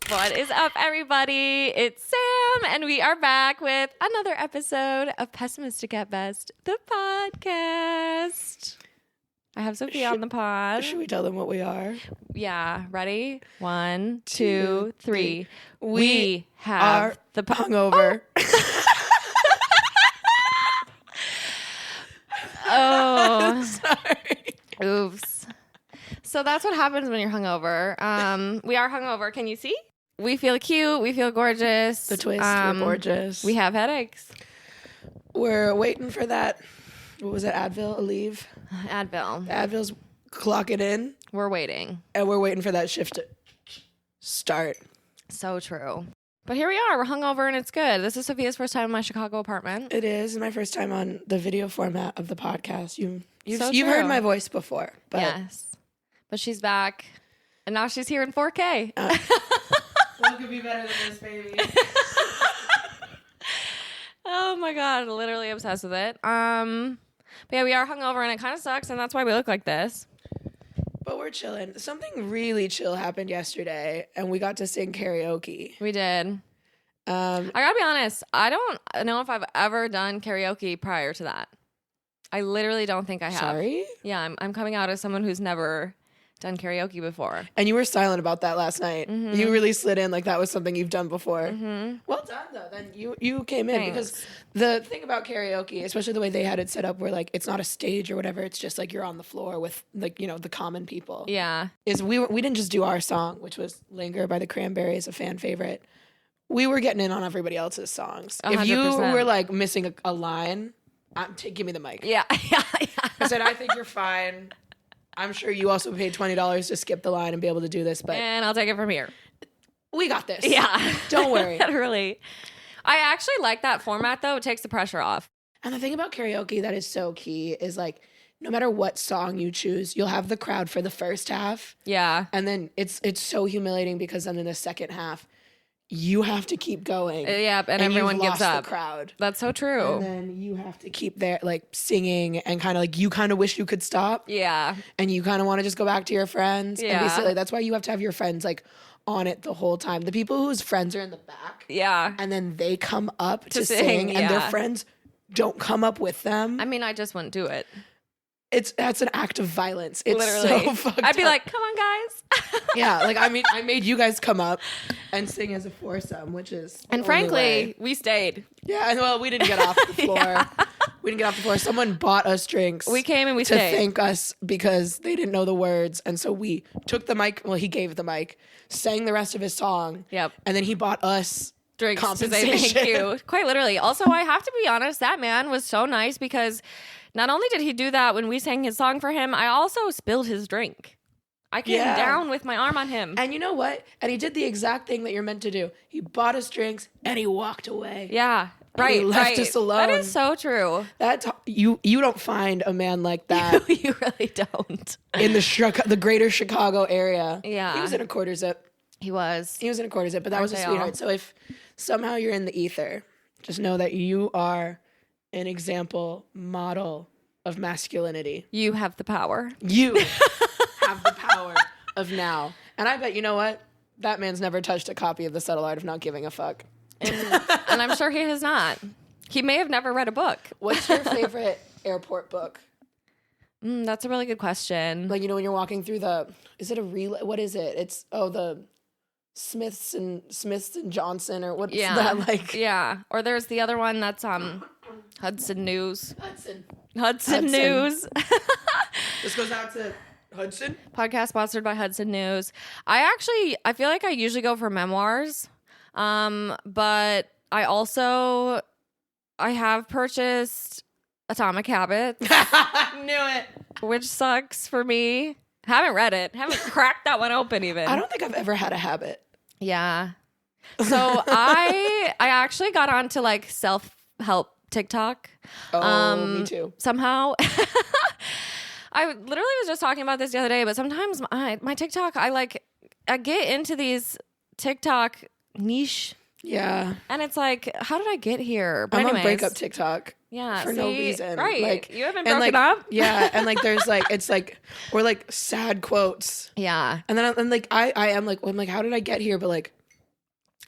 What is up, everybody? It's Sam, and we are back with another episode of Pessimistic at Best, the podcast. I have Sophia on the pod. Should we tell them what we are? Yeah, ready? 1, 2, 3. We have are the hangover. Oh. Sorry. Oops. So that's what happens when you're hungover. We are hungover. Can you see? We feel cute. We feel gorgeous. The twist. We're gorgeous. We have headaches. We're waiting for that. What was it? Advil? Aleve? Advil. Advil's clocking in. We're waiting. And we're waiting for that shift to start. So true. But here we are. We're hungover and it's good. This is Sophia's first time in my Chicago apartment. It is my first time on the video format of the podcast. You've So heard true. my voice before. But Yes. But she's back. And now she's here in 4K. What could be better than this, baby? Oh my God. Literally obsessed with it. But yeah, we are hungover and it kind of sucks. And that's why we look like this. But we're chilling. Something really chill happened yesterday, and we got to sing karaoke. We did. I gotta be honest. I don't know if I've ever done karaoke prior to that. I literally don't think I have. Sorry? Yeah, I'm coming out as someone who's never done karaoke before. And you were silent about that last night. Mm-hmm. You really slid in like that was something you've done before. Mm-hmm. Well done, though. Then you came in. Thanks. Because the thing about karaoke, especially the way they had it set up where like it's not a stage or whatever, it's just like you're on the floor with like, you know, the common people. Yeah. Is we didn't just do our song, which was Linger by the Cranberries, a fan favorite. We were getting in on everybody else's songs. 100%. If you were like missing a line, give me the mic. Yeah. Yeah. I said, I think you're fine. I'm sure you also paid $20 to skip the line and be able to do this, but And I'll take it from here. we got this. Yeah. Don't worry. Literally. I actually like that format though. It takes the pressure off. And the thing about karaoke that is so key is like, no matter what song you choose, you'll have the crowd for the first half. Yeah. And then it's so humiliating because then in the second half, you have to keep going. Yep. And everyone you've gives lost up. the crowd. That's so true. And then you have to keep there like singing and kind of like you kind of wish you could stop. Yeah. And you kind of want to just go back to your friends and be Yeah. silly. That's why you have to have your friends like on it the whole time. The people whose friends are in the back. Yeah. And then they come up to sing, sing and their yeah. friends don't come up with them. I mean, I just wouldn't do it. That's an act of violence. It's Literally. so fucked I'd be up. like, come on, guys. Yeah, like I made you guys come up and sing as a foursome, which is the And only frankly, way. we stayed. Yeah, and well, we didn't get off the floor. Yeah. We didn't get off the floor. Someone bought us drinks. We came and we to stayed. thank us because they didn't know the words, and so we took the mic. Well, he gave the mic, sang the rest of his song. Yep. And then he bought us Drinks to say compensation. thank you. Quite literally. Also, I have to be honest, that man was so nice because not only did he do that when we sang his song for him, I also spilled his drink. I came Yeah. down with my arm on him. And you know what? And he did the exact thing that you're meant to do. He bought us drinks and he walked away. Yeah. And Right. he left right. us alone. That is so true. You don't find a man like that You really don't. in the greater Chicago area. Yeah. He was in a quarter zip. He was. He was in a quarter zip, but that Aren't was a they sweetheart. all? So if somehow you're in the ether, just know that you are an example, model of masculinity. You have the power. You have the power of now. And I bet, you know what? That man's never touched a copy of The Subtle Art of Not Giving a Fuck. And I'm sure he has not. He may have never read a book. What's your favorite airport book? That's a really good question. Like, you know, when you're walking through is it a relay? What is it? It's, the Smiths and Johnson or what's that like? Yeah. Or there's the other one that's Hudson News. Hudson. News. This goes out to Hudson. Podcast sponsored by Hudson News. I feel like I usually go for memoirs. But I have purchased Atomic Habits, Knew it. which sucks for me. Haven't read it. Haven't cracked that one open even. I don't think I've ever had a habit. Yeah. So I actually got onto like self-help TikTok. Me too. Somehow. I literally was just talking about this the other day, but sometimes my TikTok, I get into these TikTok niche Yeah. And it's like, how did I get here? But I'm anyways, on breakup TikTok. Yeah. For no reason. Right. Like, you haven't and broken like, up? Yeah. And like, there's like, it's like, or like sad quotes. Yeah. And then I am like, I'm like, how did I get here? But like,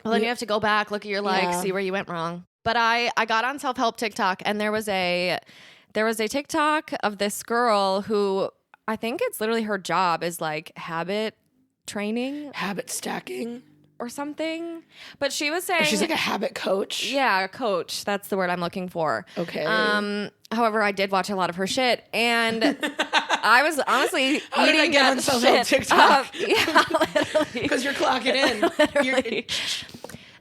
well, then you have to go back, look at your likes, Yeah. see where you went wrong. But I got on self-help TikTok, and there was a TikTok of this girl who, I think it's literally her job is like habit training habit stacking. or something. But she was saying, She's like a habit coach. yeah, a coach. That's the word I'm looking for. Okay. However, I did watch a lot of her shit, and I was honestly How did I eating get that on self-help shit TikTok? up. Yeah, literally. Because you're clocking in. Literally.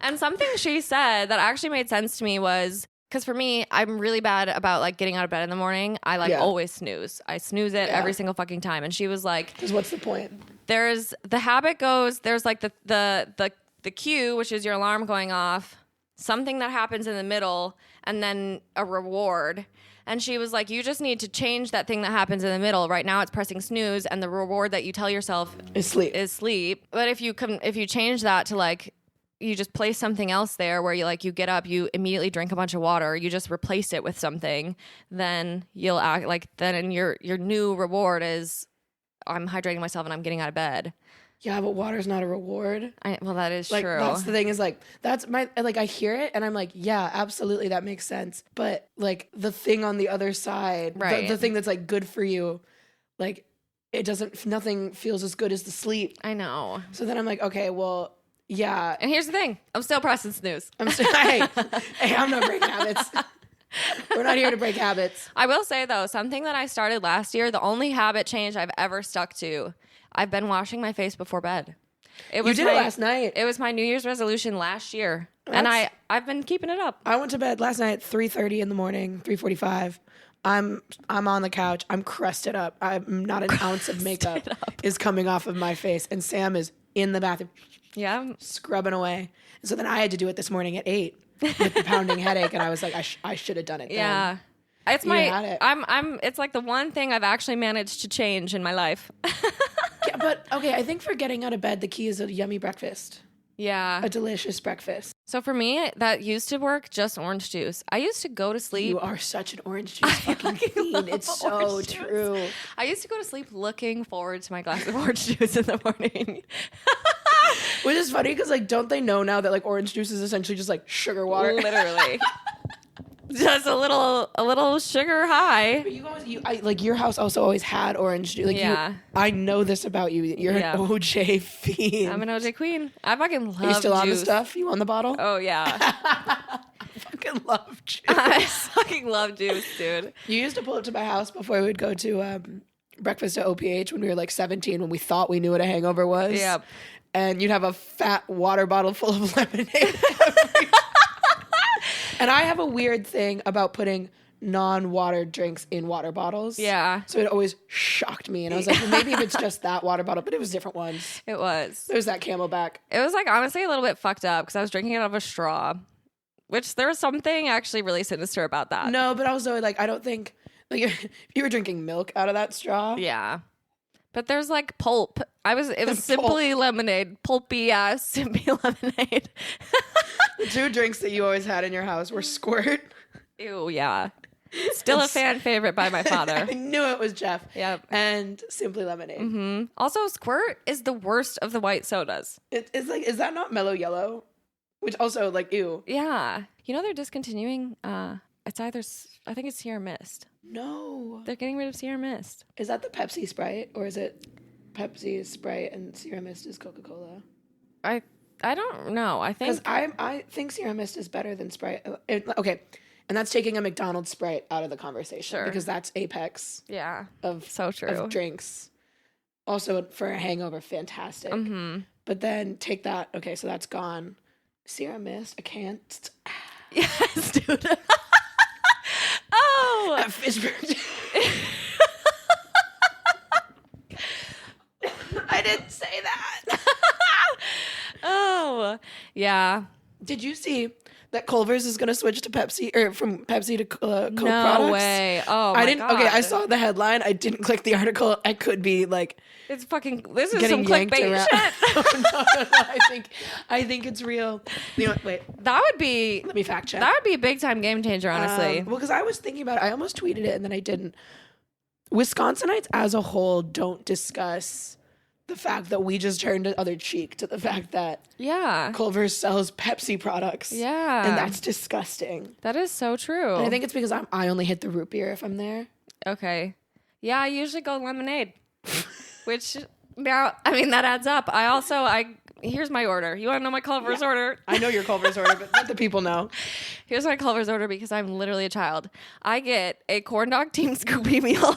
And something she said that actually made sense to me was, because for me, I'm really bad about like getting out of bed in the morning. I like always snooze. I snooze it every single fucking time. And she was like, because what's the point? There's the habit goes, there's like the cue, which is your alarm going off, something that happens in the middle, and then a reward. And she was like, you just need to change that thing that happens in the middle. Right now it's pressing snooze, and the reward that you tell yourself is sleep. But if you change that to like, you just place something else there where you get up, you immediately drink a bunch of water, you just replace it with something, then you'll act like, then your new reward is, I'm hydrating myself and I'm getting out of bed. Yeah, but water's not a reward. Well, that is like, true. That's the thing is like, that's my, like, I hear it and I'm like, yeah, absolutely. That makes sense. But like the thing on the other side, right. the thing that's like good for you, like nothing feels as good as the sleep. I know. So then I'm like, okay, well, yeah. And here's the thing. I'm still pressing snooze. Hey, I'm not breaking habits. We're not here to break habits. I will say though, something that I started last year, the only habit change I've ever stuck to, I've been washing my face before bed. You did it last night. It was my New Year's resolution last year. And I've been keeping it up. I went to bed last night at 3:30 in the morning, 3:45. I'm on the couch. I'm crusted up. I'm not an ounce of makeup is coming off of my face. And Sam is in the bathroom. Yeah. Scrubbing away. And so then I had to do it this morning at 8 with the pounding headache. And I was like, I should have done it then. Yeah. It's it's like the one thing I've actually managed to change in my life. Yeah, but okay, I think for getting out of bed, the key is a yummy breakfast. Yeah. A delicious breakfast. So for me, that used to work just orange juice. I used to go to sleep. You are such an orange juice fucking fiend. It's so true. I used to go to sleep looking forward to my glass of orange juice in the morning. Which is funny because like, don't they know now that like orange juice is essentially just like sugar water? Literally. Just a little sugar high. But like your house also always had orange juice. Like I know this about you. You're an OJ fiend. I'm an OJ queen. I fucking love juice. Are you still on the stuff? You on the bottle? Oh yeah. I fucking love juice. I fucking love juice, dude. You used to pull up to my house before we would go to breakfast at OPH when we were like 17, when we thought we knew what a hangover was. Yep. And you'd have a fat water bottle full of lemonade. And I have a weird thing about putting non-water drinks in water bottles. Yeah. So it always shocked me. And I was like, well, maybe if it's just that water bottle, but it was different ones. It was. There's that Camelback. It was like honestly a little bit fucked up because I was drinking it out of a straw, which there was something actually really sinister about that. No, but also like, I don't think, like if you were drinking milk out of that straw. Yeah. But there's like pulp. It was simply lemonade. Pulpy ass simply lemonade. The two drinks that you always had in your house were Squirt. Ew, yeah. Still a fan favorite by my father. I knew it was Jeff. Yep. And Simply Lemonade. Mm-hmm. Also, Squirt is the worst of the white sodas. It's like, is that not Mellow Yellow? Which also, like, ew. Yeah. You know they're discontinuing, it's either, I think it's Sierra Mist. No. They're getting rid of Sierra Mist. Is that the Pepsi Sprite? Or is it Pepsi Sprite and Sierra Mist is Coca-Cola? I don't know. I think... Because I think Sierra Mist is better than Sprite. Okay. And that's taking a McDonald's Sprite out of the conversation. Sure. Because that's apex. Yeah. Of so true. Of drinks. Also, for a hangover, fantastic. Mm-hmm. But then take that. Okay, so that's gone. Sierra Mist, I can't. Yes, dude. Oh. At Fishburne. I didn't say that. Oh, yeah. Did you see that Culver's is going to switch to Pepsi, or from Pepsi to Coke No products? way. Oh, my I didn't. God. Okay, I saw the headline. I didn't click the article. I could be like It's fucking, this is getting some yanked clickbait around. shit. No. I think it's real. You know, wait. That would be, Let me fact check. that would be a big time game changer, honestly. Well, because I was thinking about it. I almost tweeted it and then I didn't. Wisconsinites as a whole don't discuss the fact that we just turned the other cheek to the fact that Yeah. Culver's sells Pepsi products. Yeah. And that's disgusting. That is so true. And I think it's because I only hit the root beer if I'm there. Okay. Yeah, I usually go lemonade. Which now, I mean, that adds up. Here's my order. You want to know my Culver's order? I know your Culver's order, but let the people know. Here's my Culver's order because I'm literally a child. I get a corn dog team Scoopy meal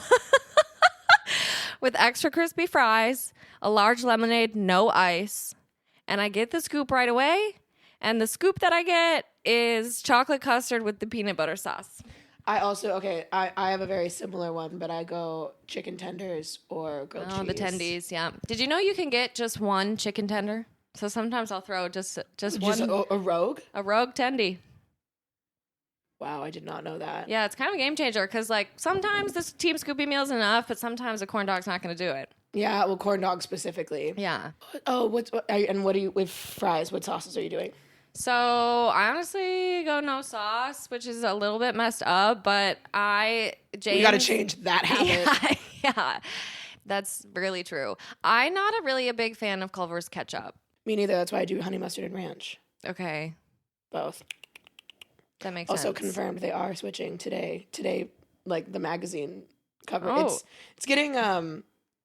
with extra crispy fries, a large lemonade, no ice, and I get the scoop right away. And the scoop that I get is chocolate custard with the peanut butter sauce. I also, I have a very similar one, but I go chicken tenders or grilled cheese. Oh, the tendies, yeah. Did you know you can get just one chicken tender? So sometimes I'll throw just one. A rogue? A rogue tendy. Wow, I did not know that. Yeah, it's kind of a game changer because, like, sometimes this Team Scoopy meal is enough, but sometimes a corn dog's not going to do it. Yeah, well, corn dog specifically. Yeah. Oh, what are you, with fries, what sauces are you doing? So I honestly go no sauce, which is a little bit messed up, but We got to change that habit. Yeah, that's really true. I'm not really a big fan of Culver's ketchup. Me neither. That's why I do honey mustard and ranch. Okay. Both. That makes Also sense. confirmed they are switching today. Today, like the magazine cover. Oh. It's getting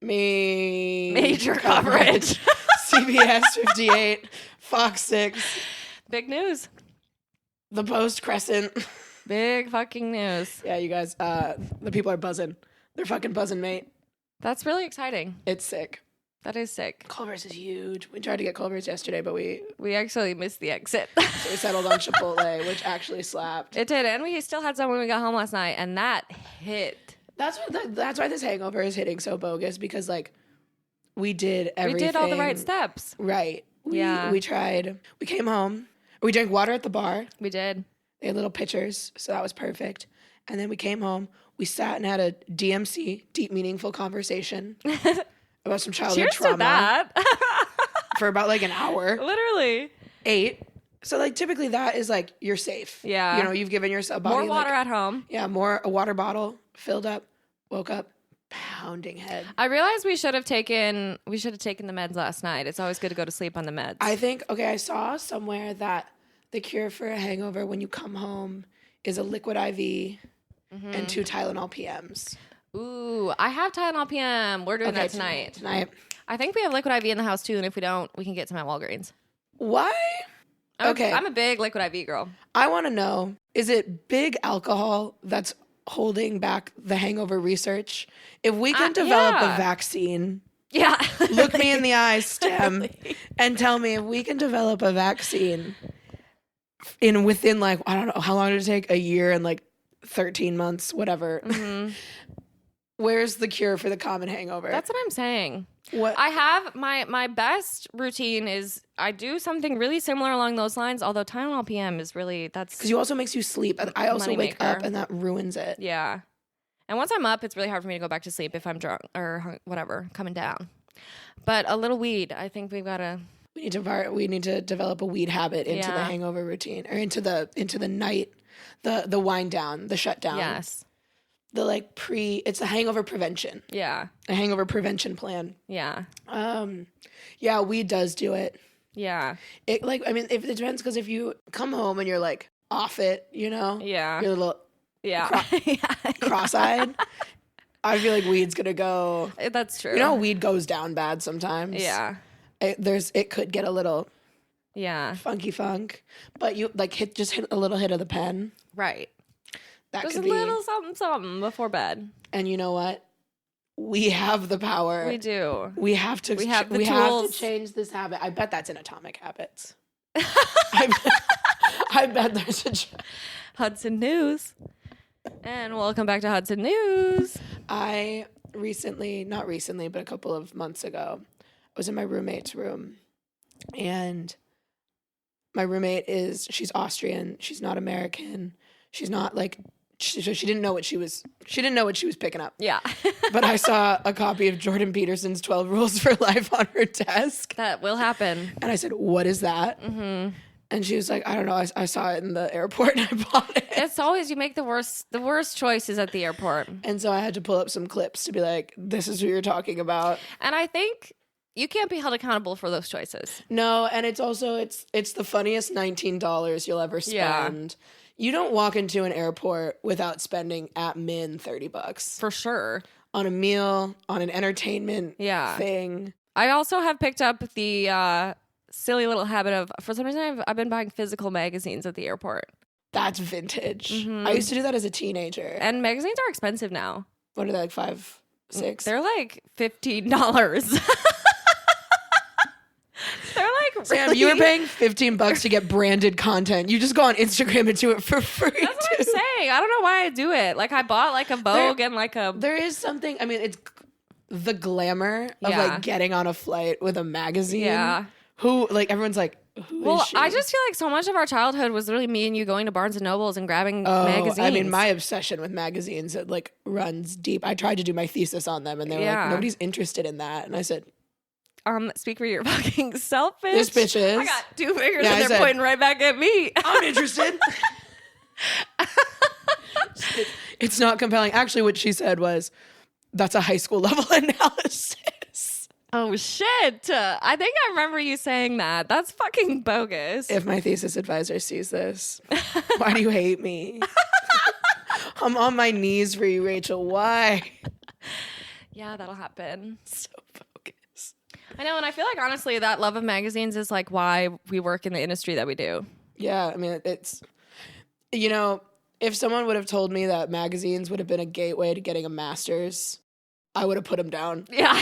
Major coverage. CBS 58, Fox 6, Big news. The Post, Crescent. Big fucking news. Yeah, you guys, the people are buzzing. They're fucking buzzing, mate. That's really exciting. It's sick. That is sick. Culver's is huge. We tried to get Culver's yesterday, but we actually missed the exit. settled on Chipotle, which actually slapped. It did, and we still had some when we got home last night, and that hit. That's why this hangover is hitting so bogus, because like we did everything. We did all the right steps. Right. Yeah. We tried. We came home. We drank water at the bar. We did. They had little pitchers, so that was perfect. And then we came home. We sat and had a DMC, deep meaningful conversation about some childhood Cheers trauma to that. for about like an hour. Literally. 8. So like typically that is like you're safe. Yeah. You know, you've given yourself body More water like, at home. yeah, a water bottle filled up, woke up, pounding head. I realized we should have taken the meds last night. It's always good to go to sleep on the meds. I think, I saw somewhere that the cure for a hangover when you come home is a liquid IV and 2 Tylenol PMs. Ooh, I have Tylenol PM. We're doing that tonight. Tonight. I think we have liquid IV in the house too, and if we don't, we can get some at Walgreens. Why? I'm a big liquid IV girl. I want to know, is it big alcohol that's holding back the hangover research? If we can develop a vaccine, Yeah. look me in the eyes, STEM, and tell me if we can develop a vaccine within like, I don't know, how long did it take? A year and like 13 months, whatever. Mm-hmm. Where's the cure for the common hangover? That's what I'm saying. What I have my best routine is I do something really similar along those lines, although Tylenol PM is really, that's... Because you also makes you sleep. And I also wake Moneymaker. up and that ruins it. Yeah. And once I'm up, it's really hard for me to go back to sleep if I'm drunk or whatever, coming down. But a little weed, I think we've got to... We need to develop a weed habit into the hangover routine, or into the night, the wind down, the shutdown. Yes. The like it's a hangover prevention. Yeah. A hangover prevention plan. Yeah. Yeah, weed does do it. Yeah. It like, I mean, if it depends, because if you come home and you're like off it, you know, Yeah. you're a little Yeah. cross-eyed. I feel like weed's gonna go. That's true. You know, weed goes down bad sometimes. Yeah. It could get a little funky funk, but you like hit a little hit of the pen. Right. That Just could a little something before bed. And you know what? We have the power. We do. We have to. We have the we tools. have to change this habit. I bet that's in Atomic Habits. I bet there's a Hudson News. And welcome back to Hudson News. I not recently, but a couple of months ago, I was in my roommate's room, and my roommate she's Austrian. She's not American. She's not like, she didn't know what she was picking up. Yeah. But I saw a copy of Jordan Peterson's 12 Rules for Life on her desk. That will happen. And I said, what is that? Mm-hmm. And she was like, I don't know. I saw it in the airport and I bought it. It's always, you make the worst choices at the airport. And so I had to pull up some clips to be like, this is who you're talking about. And I think you can't be held accountable for those choices. No, and it's also, it's the funniest $19 you'll ever spend. Yeah. You don't walk into an airport without spending at min $30. For sure. On a meal, on an entertainment thing. I also have picked up the silly little habit of, for some reason, I've been buying physical magazines at the airport. That's vintage. Mm-hmm. I used to do that as a teenager. And magazines are expensive now. What are they, like $5, $6? They're like $15. They're like, Sam, really? you were paying $15 to get branded content. You just go on Instagram and do it for free. That's what I'm saying. I don't know why I do it. Like, I bought like a Vogue and like a... There is something, I mean, it's the glamour of like getting on a flight with a magazine. Yeah. Who, like, everyone's like, who is she? I just feel like so much of our childhood was really me and you going to Barnes and Nobles and grabbing magazines. I mean, my obsession with magazines, it like runs deep. I tried to do my thesis on them and they were like, nobody's interested in that. And I said... speak for your fucking selfish. This bitch is. I got two fingers and they're pointing right back at me. I'm interested. It's not compelling. Actually, what she said was, that's a high school level analysis. Oh, shit. I think I remember you saying that. That's fucking bogus. If my thesis advisor sees this, why do you hate me? I'm on my knees for you, Rachel. Why? Yeah, that'll happen. So bogus. I know, and I feel like, honestly, that love of magazines is like why we work in the industry that we do. Yeah, I mean, it's, you know, if someone would have told me that magazines would have been a gateway to getting a master's, I would have put them down. Yeah.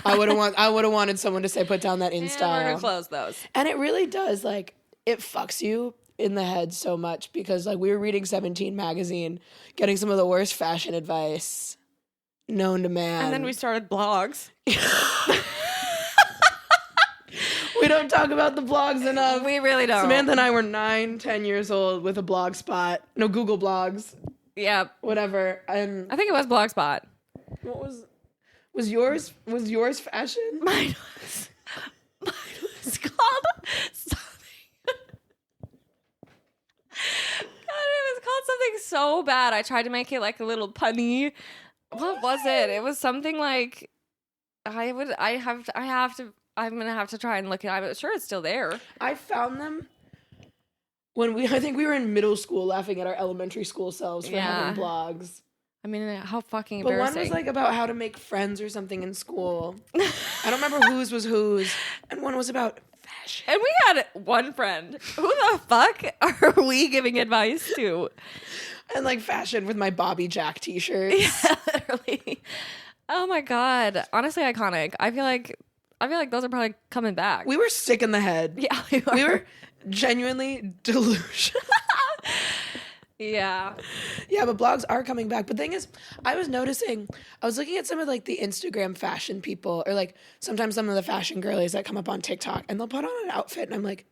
I would have wanted someone to say, put down that in style. We're gonna close those. And it really does, like, it fucks you in the head so much because, like, we were reading 17 magazine, getting some of the worst fashion advice known to man. And then we started blogs. We don't talk about the blogs enough. We really don't. Samantha and I were 9, 10 years old with a blog spot. No, Google Blogs. Yeah. Whatever. I think it was Blogspot. What was yours fashion? Mine was called something. God, it was called something so bad. I tried to make it like a little punny. What was it? It was something like I'm gonna have to try and look it up. I'm sure it's still there. I found them when I think we were in middle school laughing at our elementary school selves for having blogs. I mean, how fucking But embarrassing. one was like about how to make friends or something in school. I don't remember whose was whose. And one was about fashion. And we had one friend. Who the fuck are we giving advice to? And like fashion with my Bobby Jack t-shirts. Yeah, literally. Oh my God. Honestly, iconic. I feel like those are probably coming back. We were sick in the head. Yeah, we were genuinely delusional. Yeah. Yeah, but blogs are coming back. But the thing is, I was looking at some of like the Instagram fashion people or like sometimes some of the fashion girlies that come up on TikTok and they'll put on an outfit and I'm like,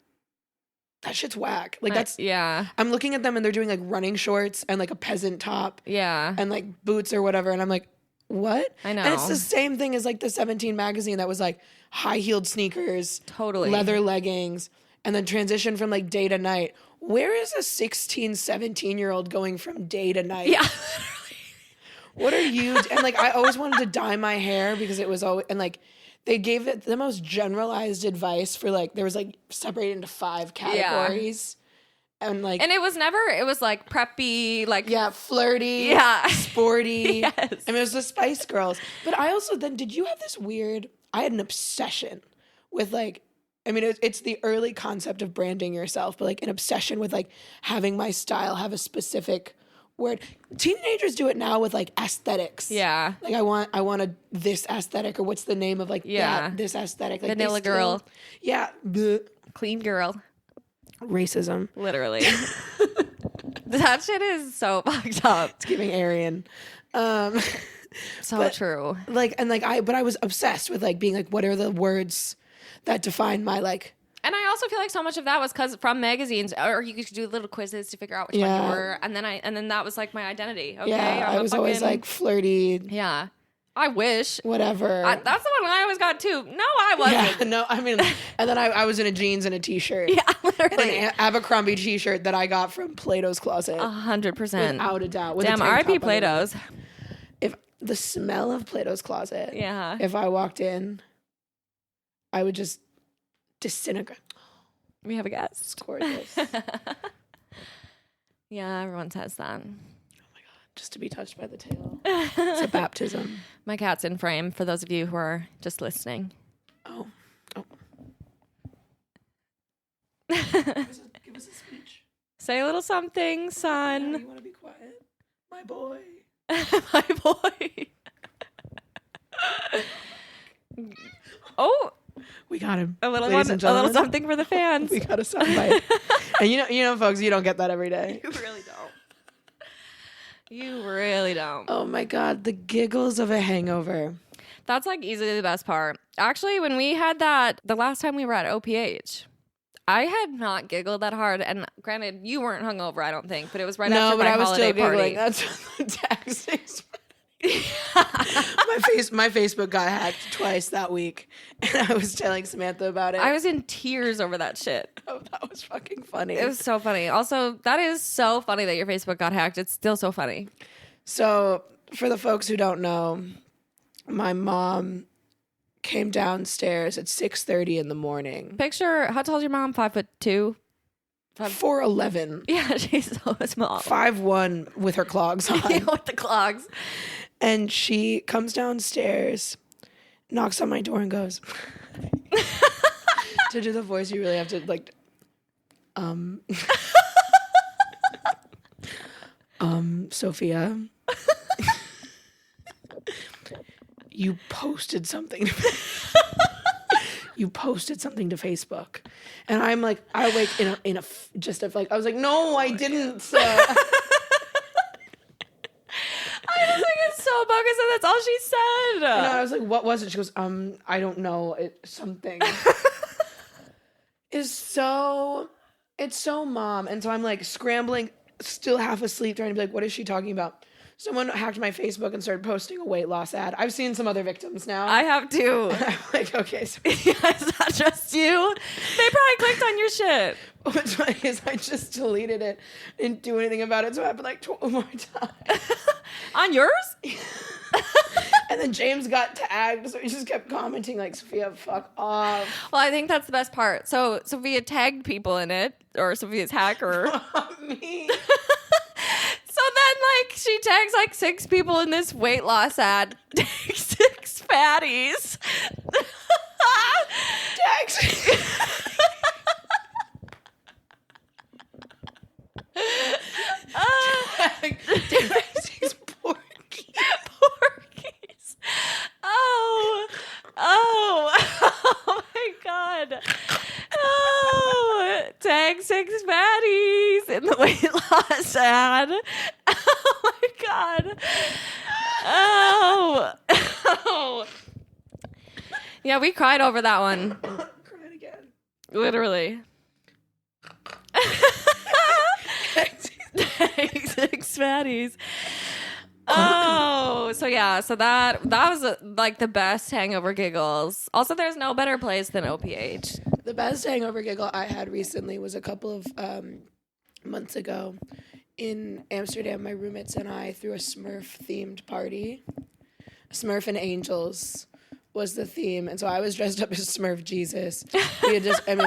that shit's whack. Like I'm looking at them and they're doing like running shorts and like a peasant top. Yeah. And like boots or whatever. And I'm like, what? I know. And it's the same thing as like the 17 magazine that was like high-heeled sneakers. Totally. Leather leggings. And then transition from like day to night. Where is a 16, 17-year-old going from day to night? Yeah. What are you? And like, I always wanted to dye my hair because it was always, and like, they gave it the most generalized advice for like, there was like separated into 5 categories. Yeah. And like, and it was like preppy, like. Yeah, flirty. Yeah. Sporty. Yes. I mean, it was the Spice Girls. But I also then, did you have this weird, I had an obsession with like, I mean, it's the early concept of branding yourself, but like an obsession with like having my style have a specific word. Teenagers do it now with like aesthetics. Yeah. Like I want this aesthetic or what's the name of like this aesthetic. Like vanilla girl. Yeah. Clean girl. Racism. Literally. That shit is so fucked up. It's giving Aryan. So true. Like, and like but I was obsessed with like being like, what are the words that define my like And I also feel like so much of that was because from magazines, or you could do little quizzes to figure out which one you were, and then that was like my identity. Okay, Yeah, I was always like flirty. Yeah, I wish. Whatever. That's the one I always got too. No, I wasn't. Yeah, no, I mean, and then I was in a jeans and a t-shirt. Yeah, And literally. an Abercrombie t-shirt that I got from Plato's Closet. 100%. Without a doubt. With Damn, a tank R.I.P. top Plato's. If the smell of Plato's Closet, Yeah. if I walked in, I would just disintegrate. We have a guest. It's gorgeous. Yeah, everyone says that. Just to be touched by the tail. It's a baptism. My cat's in frame for those of you who are just listening. Oh. Give us a speech. Say a little something, Yeah, son. you want to be quiet? My boy. My boy. Oh, We got him. a little Ladies one, and a little gentlemen. something for the fans. We got a soundbite. And you know, folks, you don't get that every day. You really don't. You really don't. Oh my God, the giggles of a hangover. That's like easily the best part. Actually, when we had that, the last time we were at OPH, I had not giggled that hard. And granted, you weren't hungover, I don't think, but it was right after my holiday party. That's what the text is. My Facebook got hacked twice that week, and I was telling Samantha about it. I was in tears over that shit. Oh, that was fucking funny. It was so funny. Also, that is so funny that your Facebook got hacked. It's still so funny. So, for the folks who don't know, my mom came downstairs at 6:30 in the morning. Picture, how tall is your mom? 5'2"? 4'11". Yeah, she's so small. 5'1" with her clogs on. With the clogs. And she comes downstairs, knocks on my door, and goes, to do the voice, you really have to like, Sophia, you posted something. You posted something to Facebook, and I'm like, I wake like I was like, no, I didn't. I was like, it's so bogus, and that's all she said. And I was like, what was it? She goes, I don't know. Something. It's so mom. And so I'm like scrambling, still half asleep, trying to be like, what is she talking about? Someone hacked my Facebook and started posting a weight loss ad. I've seen some other victims now. I have too. I'm like, okay. So It's not just you. They probably clicked on your shit. what's funny is I just deleted it. Didn't do anything about it. So it happened like 12 more times. On yours? And then James got tagged. So he just kept commenting like, Sophia, fuck off. Well, I think that's the best part. So Sophia tagged people in it, or Sophia's hacker. Me. So then, like, she tags like 6 people in this weight loss ad. 6 fatties. Tags. Tags porky. Porkies. Oh my God. Oh, tag 6 fatties in the weight loss ad. Oh my God. Oh. Yeah, we cried over that one. Cried again. Literally. Tag 6 fatties. Oh, so yeah, so that was like the best hangover giggles. Also, there's no better place than OPH. The best hangover giggle I had recently was a couple of months ago in Amsterdam. My roommates and I threw a Smurf-themed party. Smurf and Angels was the theme, and so I was dressed up as Smurf Jesus.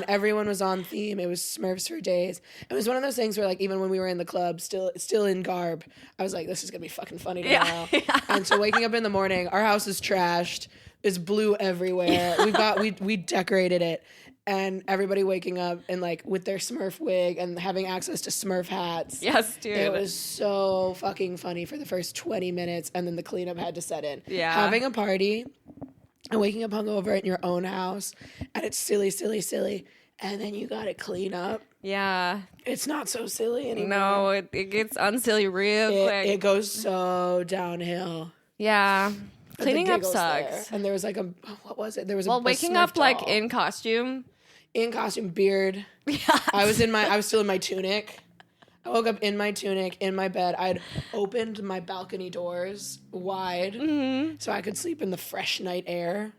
Everyone was on theme. It was Smurfs for days. It was one of those things where, like, even when we were in the club, still in garb, I was like, this is gonna be fucking funny tomorrow. Yeah. And so waking up in the morning, our house is trashed. There's blue everywhere. We decorated it, and everybody waking up and like with their Smurf wig and having access to Smurf hats. Yes, dude. It was so fucking funny for the first 20 minutes, and then the cleanup had to set in. Yeah. Having a party and waking up hungover in your own house, and it's silly, and then you gotta clean up. Yeah. It's not so silly anymore. No, it gets unsilly real quick. It goes so downhill. Yeah. But Cleaning the up giggles sucks. there. And there was like what was it? There was Well, a waking Smurf up like doll. in costume. in costume, beard. Yeah. I was still in my tunic. I woke up in my tunic, in my bed. I'd opened my balcony doors wide so I could sleep in the fresh night air.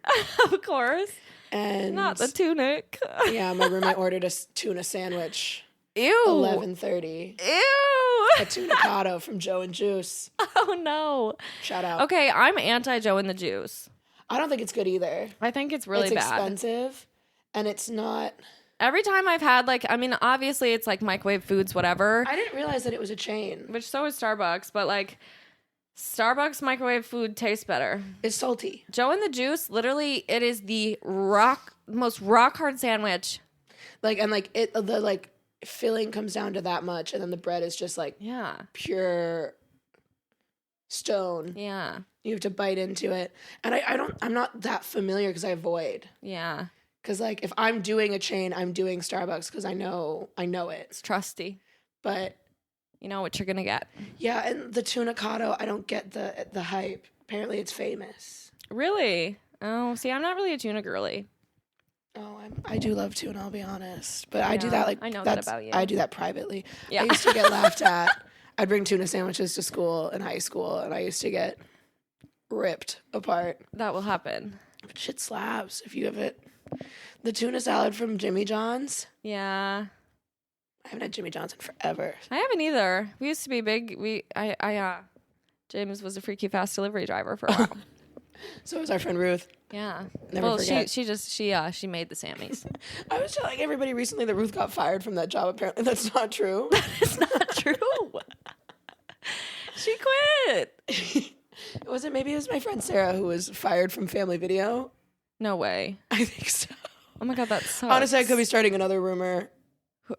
Of course. And Not the tunic. yeah, my roommate ordered a tuna sandwich. Ew. 11:30. Ew. A tunicado from Joe and Juice. Oh, no. Shout out. Okay, I'm anti-Joe and the Juice. I don't think it's good either. I think it's really it's bad. expensive, and it's not. Every time I've had, like, I mean, obviously it's like microwave foods, whatever. I didn't realize that it was a chain. Which so is Starbucks, but like Starbucks microwave food tastes better. It's salty. Joe and the Juice, literally, it is the most rock hard sandwich. The filling comes down to that much, and then the bread is just like pure stone. Yeah. You have to bite into it, and I'm not that familiar because I avoid. Yeah. Because, like, if I'm doing a chain, I'm doing Starbucks because I know it. It's trusty. But you know what you're going to get. yeah, and the tunicado, I don't get the hype. Apparently, it's famous. Really? Oh, see, I'm not really a tuna girly. Oh, I do love tuna, I'll be honest. But I do that, like, I know that about you. I do that privately. Yeah. I used to get laughed at. I'd bring tuna sandwiches to school in high school, and I used to get ripped apart. That will happen. But shit slaps if you have it. The tuna salad from Jimmy John's. Yeah. I haven't had Jimmy John's in forever. I haven't either. We used to be big. James was a freaky fast delivery driver for a while. So was our friend Ruth. Yeah. Never forget. she made the Sammys. I was telling everybody recently that Ruth got fired from that job. Apparently that's not true. It's not true. She quit. Maybe it was my friend Sarah who was fired from Family Video? No way. I think so. Oh my God, that sucks. Honestly, I could be starting another rumor.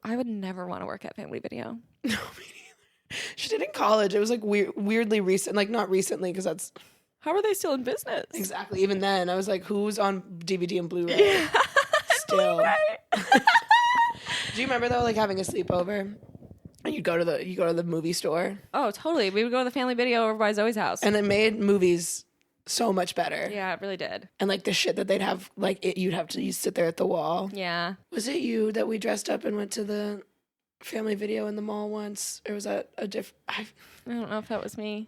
I would never want to work at Family Video. No, me neither. She did in college. It was like weirdly recent. Like, not recently, because that's... How are they still in business? Exactly. Even then, I was like, who's on DVD and Blu-ray? Yeah. Still. Blu-ray. Do you remember, though, like, having a sleepover? And you go to the movie store? Oh, totally. We would go to the Family Video over by Zoe's house. And it made movies so much better. Yeah, it really did. And, like, the shit that they'd have, like, you sit there at the wall. Yeah. Was it you that we dressed up and went to the Family Video in the mall once? Or was that a different... I don't know if that was me.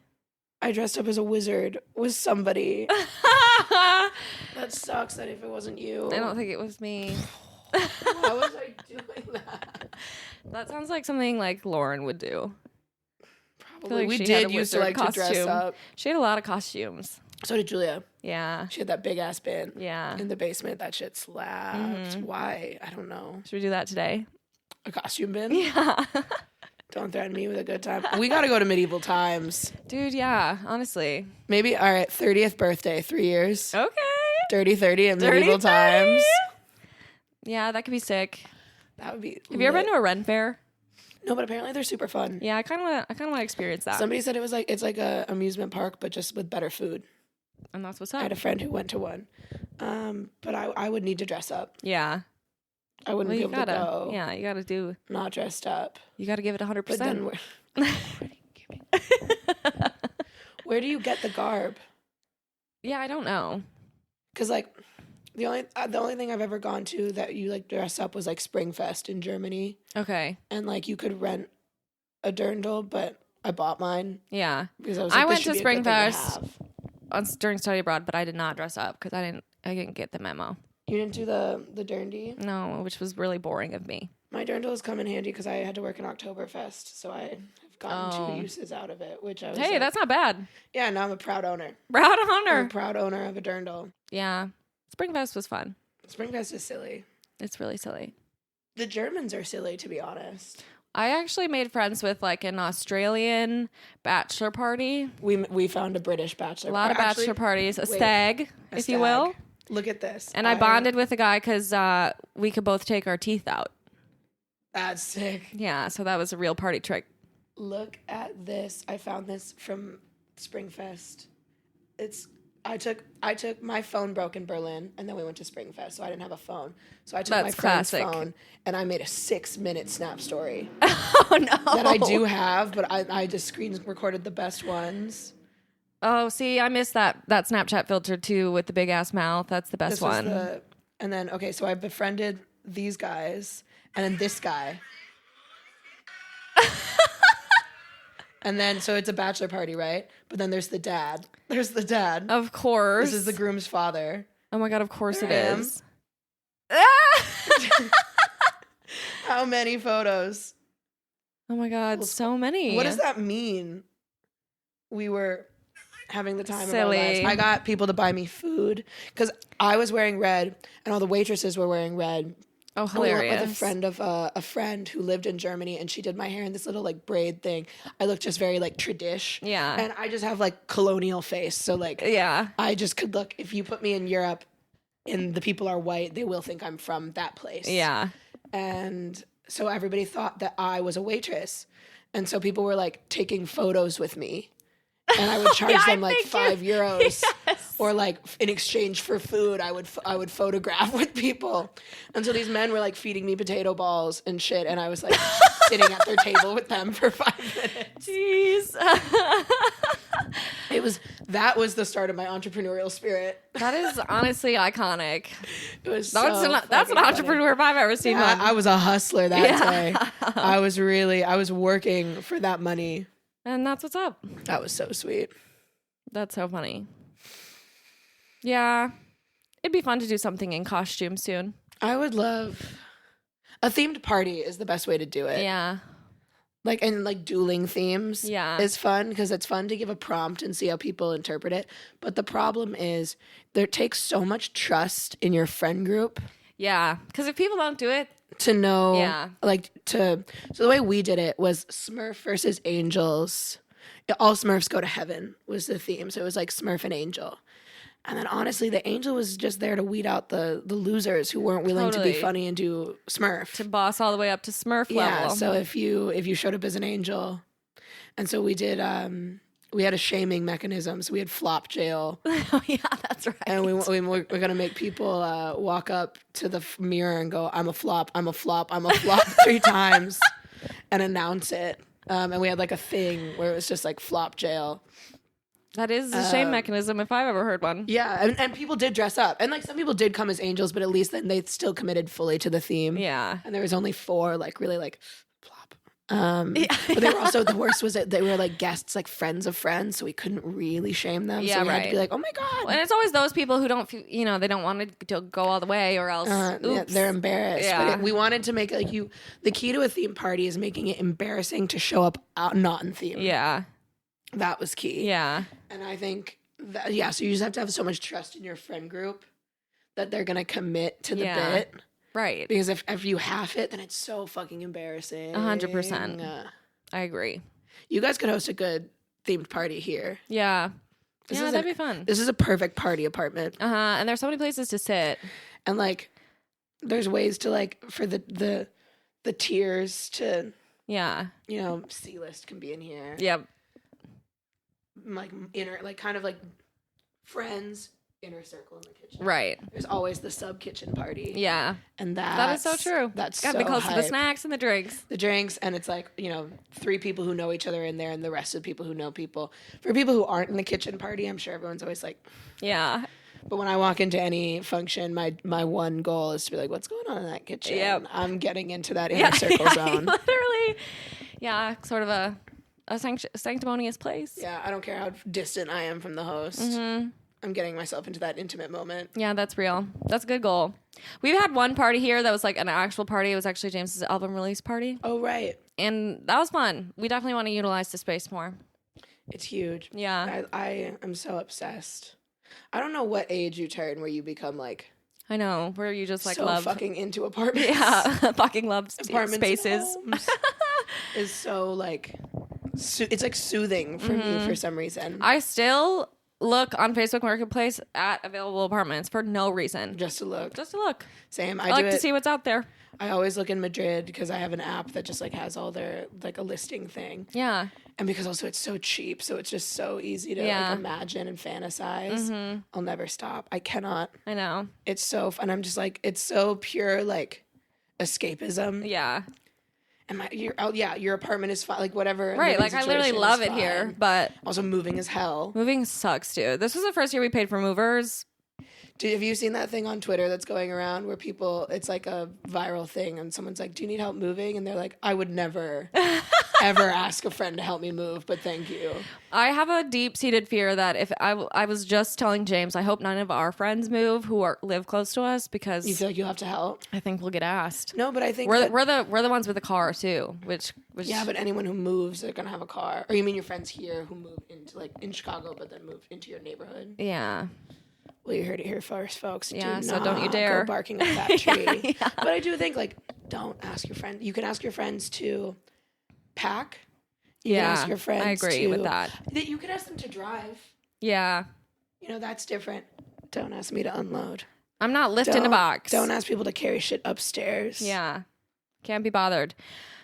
I dressed up as a wizard with somebody. That sucks that if it wasn't you. I don't think it was me. Why was I doing that? That sounds like something like Lauren would do. Probably. Like We she had did a used to wizard like to dress costume. up. She had a lot of costumes. So did Julia. Yeah. She had that big ass bin. Yeah. In the basement. That shit slapped. Mm-hmm. Why? I don't know. Should we do that today? A costume bin? Yeah. Don't threaten me with a good time. We gotta go to medieval times. Dude, yeah, honestly. Maybe, all right, 30th birthday, 3 years. Okay. Dirty 30 at Dirty medieval 30? times. Yeah, that could be sick. That would be Have you ever been to a Ren fair? No, but apparently they're super fun. Yeah, I kind of want to experience that. Somebody said it's like a amusement park, but just with better food. And that's what's I up. had a friend who went to one. But I would need to dress up. Yeah. I wouldn't be able to go. Yeah, you gotta do. Not dressed up. You gotta give it 100%. But then where do you get the garb? Yeah, I don't know. Because like the only thing I've ever gone to that you like dress up was like Springfest in Germany, Okay. and like you could rent a dirndl, but I bought mine Yeah. because I was. I Like, went this should to be a good thing to Springfest have. during study abroad, but I did not dress up because I didn't get the memo. You didn't do the derndy? No, which was really boring of me. My dirndl has come in handy because I had to work in Oktoberfest, so I have gotten Oh. 2 uses out of it, which I was. Hey, like, that's not bad. yeah. Now I'm a proud owner. Proud I'm a honor. proud owner of a dirndl. Yeah. Springfest was fun. Springfest is silly. It's really silly. The Germans are silly, to be honest. I actually made friends with like an Australian bachelor party. We found a British bachelor. A lot of Actually, bachelor parties. A wait, stag, a if you will. stag. Look at this. And I bonded with a guy because we could both take our teeth out. That's sick. Yeah, so that was a real party trick. Look at this. I found this from Springfest. I took my phone broke in Berlin, and then we went to Springfest, so I didn't have a phone. So I took my That's friend's classic. phone, and I made a 6-minute snap story Oh, no. that I do have, but I just screen recorded the best ones. Oh, see, I missed that Snapchat filter too with the big ass mouth. That's the best This was one. and then, okay, so I befriended these guys, and then this guy. And then, so it's a bachelor party, right? But then there's the dad. There's the dad. Of course. This is the groom's father. Oh my God, of course There it I am. is. How many photos? Oh my God, so many. What does that mean? We were having the time of our Silly. lives. I got people to buy me food because I was wearing red and all the waitresses were wearing red. Oh, We went hilarious. with a friend who lived in Germany, and she did my hair in this little like braid thing. I looked just very like tradish. Yeah. And I just have like colonial face, so like Yeah. I just could look. If you put me in Europe, and the people are white, they will think I'm from that place. Yeah. And so everybody thought that I was a waitress, and so people were like taking photos with me. And I would charge Yeah, them like €5, Yes. or like in exchange for food, I would photograph with people. And so these men were like feeding me potato balls and shit, and I was like sitting at their table with them for 5 minutes. Jeez. That was the start of my entrepreneurial spirit. That is honestly iconic. It was That's so an fucking funny. entrepreneur if I've ever seen one. I was a hustler that Yeah. day. I was working for that money. And that's what's up. That was so sweet. That's so funny. Yeah. It'd be fun to do something in costume soon. I would love a themed party is the best way to do it. Yeah. Like, and like dueling themes Yeah. is fun because it's fun to give a prompt and see how people interpret it. But the problem is there takes so much trust in your friend group Yeah. Because if people don't do it, to know, Yeah. so the way we did it was Smurf versus angels. All Smurfs go to heaven was the theme. So it was like Smurf and angel. And then honestly, the angel was just there to weed out the losers who weren't willing to Totally. be funny and do Smurf. to boss all the way up to Smurf Yeah, level. so if you showed up as an angel, and so we did, we had a shaming mechanism. So we had flop jail, Oh, yeah, that's right. and we're gonna make people walk up to the mirror and go, "I'm a flop, I'm a flop, I'm a flop" 3 times, and announce it. And we had like a thing where it was just like flop jail. That is a shame mechanism if I've ever heard one. Yeah, and people did dress up, and like some people did come as angels, but at least then they still committed fully to the theme. Yeah. And there was only 4 like really like flop. But they were also, the worst was that they were like guests, like friends of friends, so we couldn't really shame them. Yeah, so we had right. to be like, oh my god, And it's always those people who don't, they don't want to go all the way or else, yeah, oops. they're embarrassed. Yeah. But we wanted to make it like the key to a theme party is making it embarrassing to show up out not in theme. Yeah. That was key. Yeah. And I think that, so you just have to have so much trust in your friend group that they're gonna commit to the Yeah. bit. Right. Because if you half it, then it's so fucking embarrassing. 100%. I agree. You guys could host a good themed party here. Yeah. This Yeah, is that'd a- be fun. This is a perfect party apartment. And there's so many places to sit. And like there's ways to like for the tiers to, Yeah. C-list can be in here. Yep. Like inner, like kind of like friends, inner circle in the kitchen. Right. There's always the sub kitchen party. Yeah. And That is so true. That's Gotta so be close to the hype. snacks and the drinks. The drinks, and it's like 3 people who know each other in there, and the rest of the people who know people. For people who aren't in the kitchen party, I'm sure everyone's always like. Yeah. But when I walk into any function, my one goal is to be like, what's going on in that kitchen? Yep. I'm getting into that inner circle zone. Literally. Yeah. Sort of a sanctimonious place. Yeah, I don't care how distant I am from the host. Mm-hmm. I'm getting myself into that intimate moment. Yeah, that's real. That's a good goal. We've had one party here that was like an actual party. It was actually James's album release party. Oh, right. And that was fun. We definitely want to utilize the space more. It's huge. Yeah. I am so obsessed. I don't know what age you turn where you become like I know. Where you just like so love. fucking into apartments. Yeah. Fucking love Apartments and spaces. homes is so like it's like soothing for me for some reason. I still look on Facebook Marketplace at available apartments for no reason. Just to look. Just to look. Same. I I like do to it. see what's out there. I always look in Madrid because I have an app that just like has all their like a listing thing. Yeah. And because also it's so cheap, so it's just so easy to Yeah. like imagine and fantasize. Mm-hmm. I'll never stop. I cannot. I know. It's so fun. I'm just like, it's so pure like escapism. Yeah. And your apartment is fine. Like whatever. Right. living Like I literally situation love is it here, fine. but Also moving as hell. moving sucks, dude. This was the first year we paid for movers. Have you seen that thing on Twitter that's going around where people, it's like a viral thing and someone's like, do you need help moving? And they're like, I would never, ever ask a friend to help me move, but thank you. I have a deep-seated fear that if I was just telling James, I hope none of our friends move who live close to us because You feel like you'll have to help? I think we'll get asked. No, but I think We're the ones with the car too, which yeah, but anyone who moves, they're going to have a car. Or you mean your friends here who moved into, like, in Chicago, but then moved into your neighborhood? yeah. Well, you heard it here first, folks. Yeah, Do so don't you not dare. go barking up that tree. Yeah. But I do think, like, don't ask your friend. You can ask your friends to pack. You can ask your friends I agree with that. You can ask them to drive. Yeah. You know, that's different. Don't ask me to unload. I'm not lifting a box. Don't ask people to carry shit upstairs. Yeah. Can't be bothered.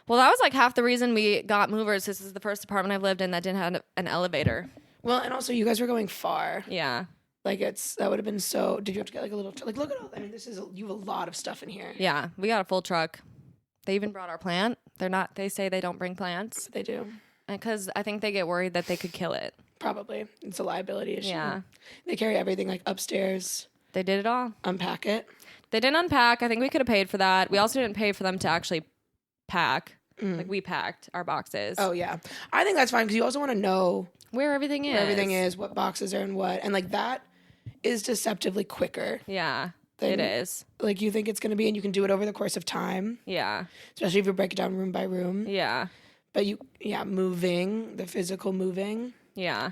Well, that was like half the reason we got movers. This is the first apartment I've lived in that didn't have an elevator. Well, and also you guys were going far. Yeah. Like that would have been so. Did you have to get like a little? Like look at all. I mean, you have a lot of stuff in here. Yeah. We got a full truck. They even brought our plant. They say they don't bring plants. They do. Because I think they get worried that they could kill it. Probably. It's a liability issue. Yeah. They carry everything like upstairs. They did it all. Unpack it. They didn't unpack. I think we could have paid for that. We also didn't pay for them to actually pack. Like we packed our boxes. Oh yeah. I think that's fine because you also want to know Where everything is. what boxes are in what, and like that is deceptively quicker. Yeah, Then- it is. Like you think it's going to be, and you can do it over the course of time, Yeah. especially if you break it down room by room. Yeah. But moving, the physical moving, Yeah.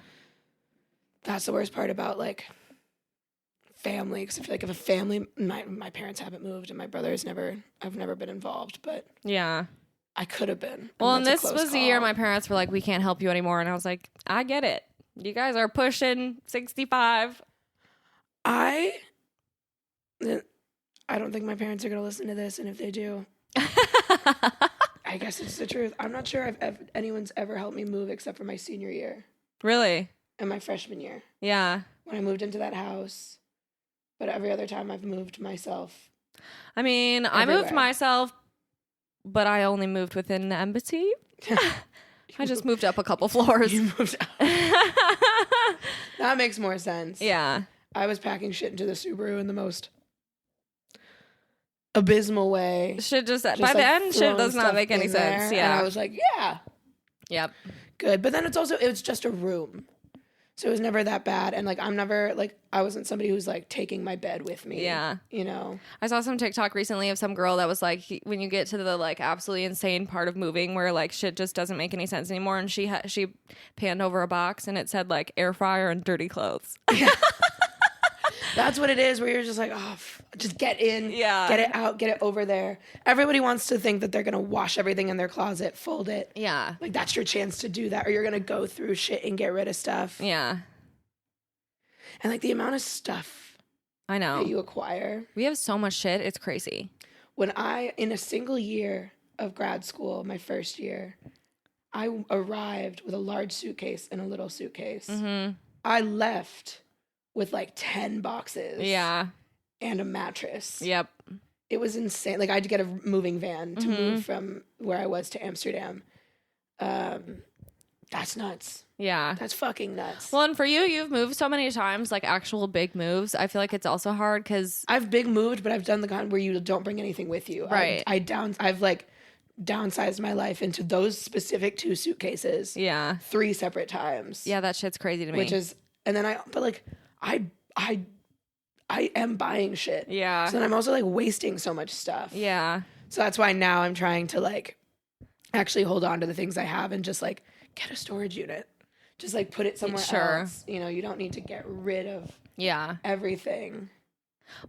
that's the worst part about like family. Because I feel like if a family, my parents haven't moved, and my brother's I've never been involved, but Yeah. I could have been. Well, and that's this a close was the year call. my parents were like, we can't help you anymore. And I was like, I get it. You guys are pushing 65. I don't think my parents are going to listen to this, and if they do, I guess it's the truth. I'm not sure anyone's ever helped me move except for my senior year Really? and my freshman year Yeah. when I moved into that house. But every other time I've moved myself. I mean, I moved Everywhere. myself, but I only moved within the embassy. I just moved up a couple floors. You moved out. That makes more sense. Yeah. I was packing shit into the Subaru in the most abysmal way. Shit just by like the end, shit throwing does not stuff make any in there, sense. And Yeah. I was like, yeah, Yep. good. But then it was just a room. So it was never that bad. And like, I wasn't somebody who's like taking my bed with me. Yeah. You know? I saw some TikTok recently of some girl that was like, when you get to the like absolutely insane part of moving where like shit just doesn't make any sense anymore, and she panned over a box and it said like air fryer and dirty clothes. That's what it is, where you're just like, just get in, Yeah. get it out, get it over there. Everybody wants to think that they're going to wash everything in their closet, fold it. Yeah. Like, that's your chance to do that, or you're going to go through shit and get rid of stuff. Yeah. And, like, the amount of stuff I know. that you acquire. We have so much shit. It's crazy. When in a single year of grad school, my first year, I arrived with a large suitcase and a little suitcase. Mm-hmm. I left with, like, 10 boxes. Yeah. And a mattress. Yep. It was insane. Like I had to get a moving van to Mm-hmm. move from where I was to Amsterdam. That's nuts. Yeah. That's fucking nuts. Well, and for you, you've moved so many times, like actual big moves. I feel like it's also hard because I've big moved, but I've done the kind where you don't bring anything with you. Right. I've like downsized my life into those specific 2 suitcases. yeah. 3 separate times. Yeah, that shit's crazy to me. Which is, and then I am buying shit. Yeah. So then I'm also like wasting so much stuff. Yeah. So that's why now I'm trying to like actually hold on to the things I have and just like get a storage unit. Just like put it somewhere Sure. else. You know, you don't need to get rid of Yeah. everything.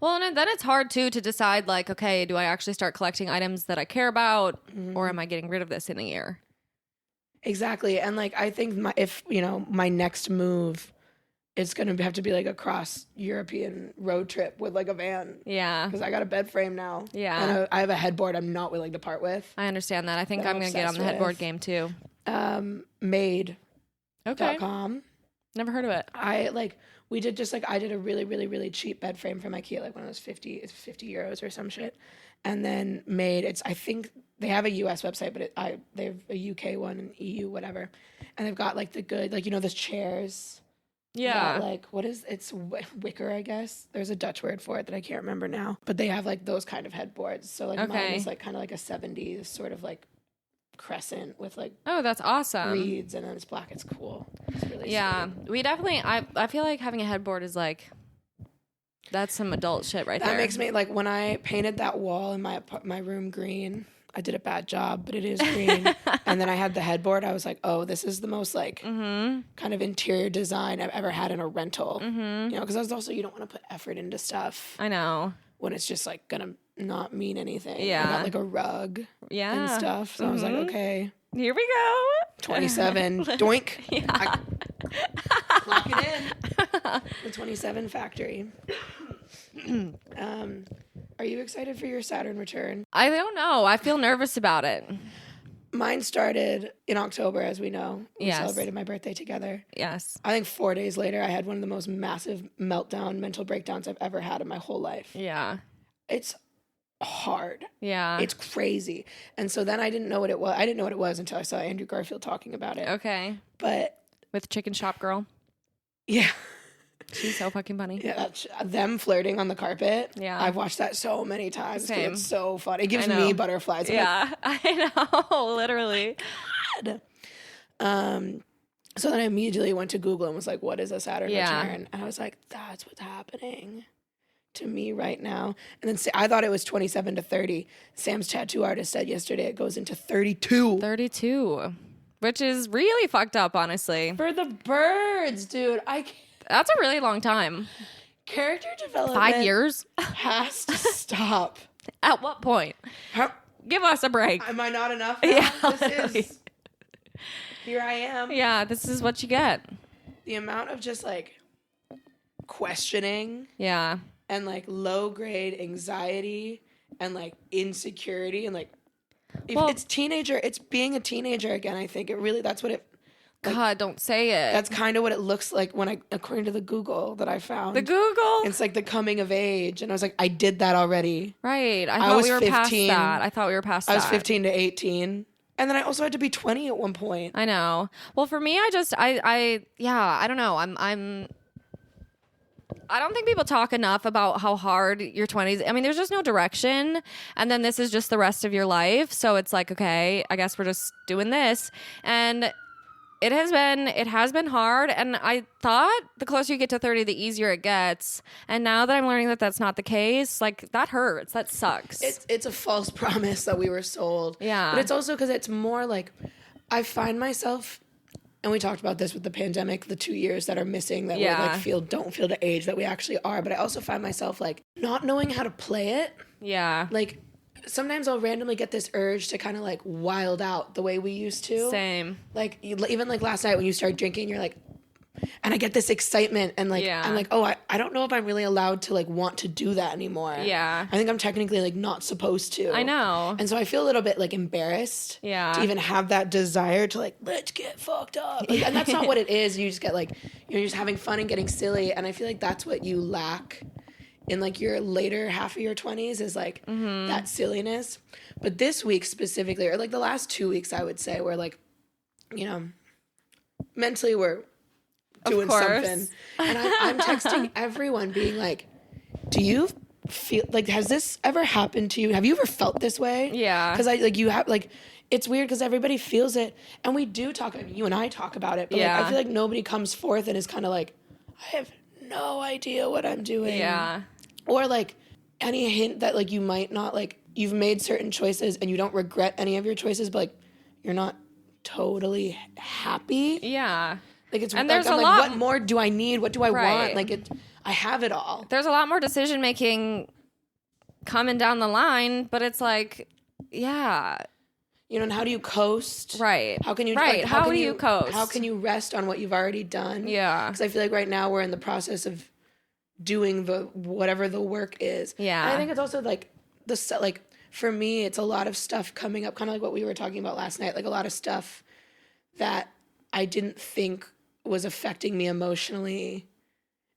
Well, and then it's hard too to decide like, okay, do I actually start collecting items that I care about, or am I getting rid of this in a year? Exactly. And like I think my next move, it's gonna have to be like a cross European road trip with like a van. Yeah. Because I got a bed frame now. Yeah. And I have a headboard I'm not willing to part with. I understand that. I think That I'm I'm going to get on the obsessed headboard with. game too. Made.com. Okay. Never heard of it. I did a really, really, really cheap bed frame from IKEA, like when it was 50 euros or some shit. And then I think they have a US website, but they have a UK one and EU, whatever. And they've got like the good, like, you know, those chairs Yeah. that, like, it's wicker, I guess. There's a Dutch word for it that I can't remember now. But they have like those kind of headboards. So like mine is like kind of like a 70s sort of like crescent with like Oh, that's awesome. reeds, and then it's black. It's cool. It's really sweet. We definitely, I feel like having a headboard is like, that's some adult shit right there. That makes me, like, when I painted that wall in my room green, I did a bad job, but it is green. And then I had the headboard. I was like, oh, this is the most, like, kind of interior design I've ever had in a rental. You know, because I was also, you don't want to put effort into stuff. I know. When it's just, like, going to not mean anything. Yeah. I got, like, a rug and stuff. So I was like, okay. Here we go. 27. Doink. Yeah. Lock it in. The 27 factory. Are you excited for your Saturn return? I don't know. I feel nervous about it. Mine started in October, as we know. We celebrated my birthday together. Yes. I think 4 days later, I had one of the most massive mental breakdowns I've ever had in my whole life. Yeah. It's hard. Yeah. It's crazy. And so then I didn't know what it was. I didn't know what it was until I saw Andrew Garfield talking about it. Okay. But with Chicken Shop Girl. Yeah. She's so fucking funny. Yeah, them flirting on the carpet. Yeah. I've watched that so many times. Same. It's so funny. It gives me butterflies. Yeah, I know. Literally. God. So then I immediately went to Google and was like, what is a Saturn return? And I was like, that's what's happening to me right now. And then I thought it was 27 to 30. Sam's tattoo artist said yesterday it goes into 32. 32. Which is really fucked up, honestly. For the birds, dude. That's a really long time. Character development 5 years has to stop. At what point? Give us a break. Am I not enough now? Yeah, Here I am. Yeah, this is what you get. The amount of just like questioning. Yeah. And like low grade anxiety and like insecurity and like it's being a teenager again. I think that's what it. Like, God, don't say it. That's kind of what it looks like according to the Google that I found. The Google? It's like the coming of age. And I was like, I did that already. Right. I thought we were 15. Past that. I thought we were past that. I was 15 to 18. And then I also had to be 20 at one point. I know. Well, for me, I don't know. I don't think people talk enough about how hard your 20s. I mean, there's just no direction. And then this is just the rest of your life. So it's like, okay, I guess we're just doing this. And it has been hard. And I thought the closer you get to 30, the easier it gets. And now that I'm learning that that's not the case, like that hurts. That sucks. It's a false promise that we were sold. Yeah. But it's also because it's more like I find myself, and we talked about this with the pandemic, the 2 years that are missing that we like don't feel the age that we actually are. But I also find myself like not knowing how to play it. Yeah. Like sometimes I'll randomly get this urge to kind of like wild out the way we used to. Same. Like even like last night when you start drinking, you're like, and I get this excitement and like, I'm like, oh, I don't know if I'm really allowed to like want to do that anymore. Yeah. I think I'm technically like not supposed to. I know. And so I feel a little bit like embarrassed. Yeah. To even have that desire to like, let's get fucked up. Like, and that's not what it is. You just get like, you're just having fun and getting silly. And I feel like that's what you lack in like your later half of your 20s is like that silliness. But this week specifically, or like the last 2 weeks, I would say, where like, you know, mentally we're doing something. And I'm texting everyone being like, do you feel like, has this ever happened to you? Have you ever felt this way? Yeah. Because you have like, it's weird because everybody feels it. And we do talk, I mean, you and I talk about it, but like, I feel like nobody comes forth and is kind of like, I have no idea what I'm doing. Yeah. Or like any hint that like you might not like, you've made certain choices and you don't regret any of your choices, but like you're not totally happy. Yeah. Like it's and like, there's I'm a like, lot. what more do I need? What do I want? Like I have it all. There's a lot more decision making coming down the line, but it's like, yeah. You know, and how do you coast? Right. How can you? Right. Like, how do you coast? How can you rest on what you've already done? Yeah. Because I feel like right now we're in the process of doing whatever the work is. Yeah. And I think it's also like like for me, it's a lot of stuff coming up, kind of like what we were talking about last night. Like a lot of stuff that I didn't think was affecting me emotionally.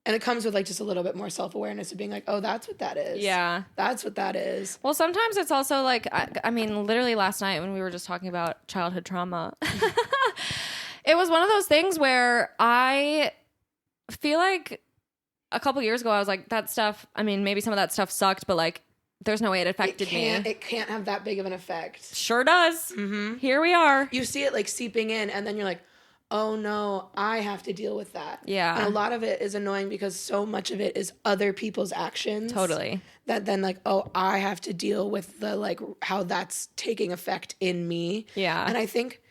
And it comes with like just a little bit more self-awareness of being like, oh, that's what that is. Yeah. That's what that is. Well, sometimes it's also like, I mean, literally last night when we were just talking about childhood trauma, it was one of those things where I feel like a couple years ago, I was like, that stuff, I mean, maybe some of that stuff sucked, but like, there's no way it affected me. It can't have that big of an effect. Sure does. Mm-hmm. Here we are. You see it like seeping in, and then you're like, oh no, I have to deal with that. Yeah. And a lot of it is annoying because so much of it is other people's actions. Totally. That then like, oh, I have to deal with the like how that's taking effect in me. Yeah. And I think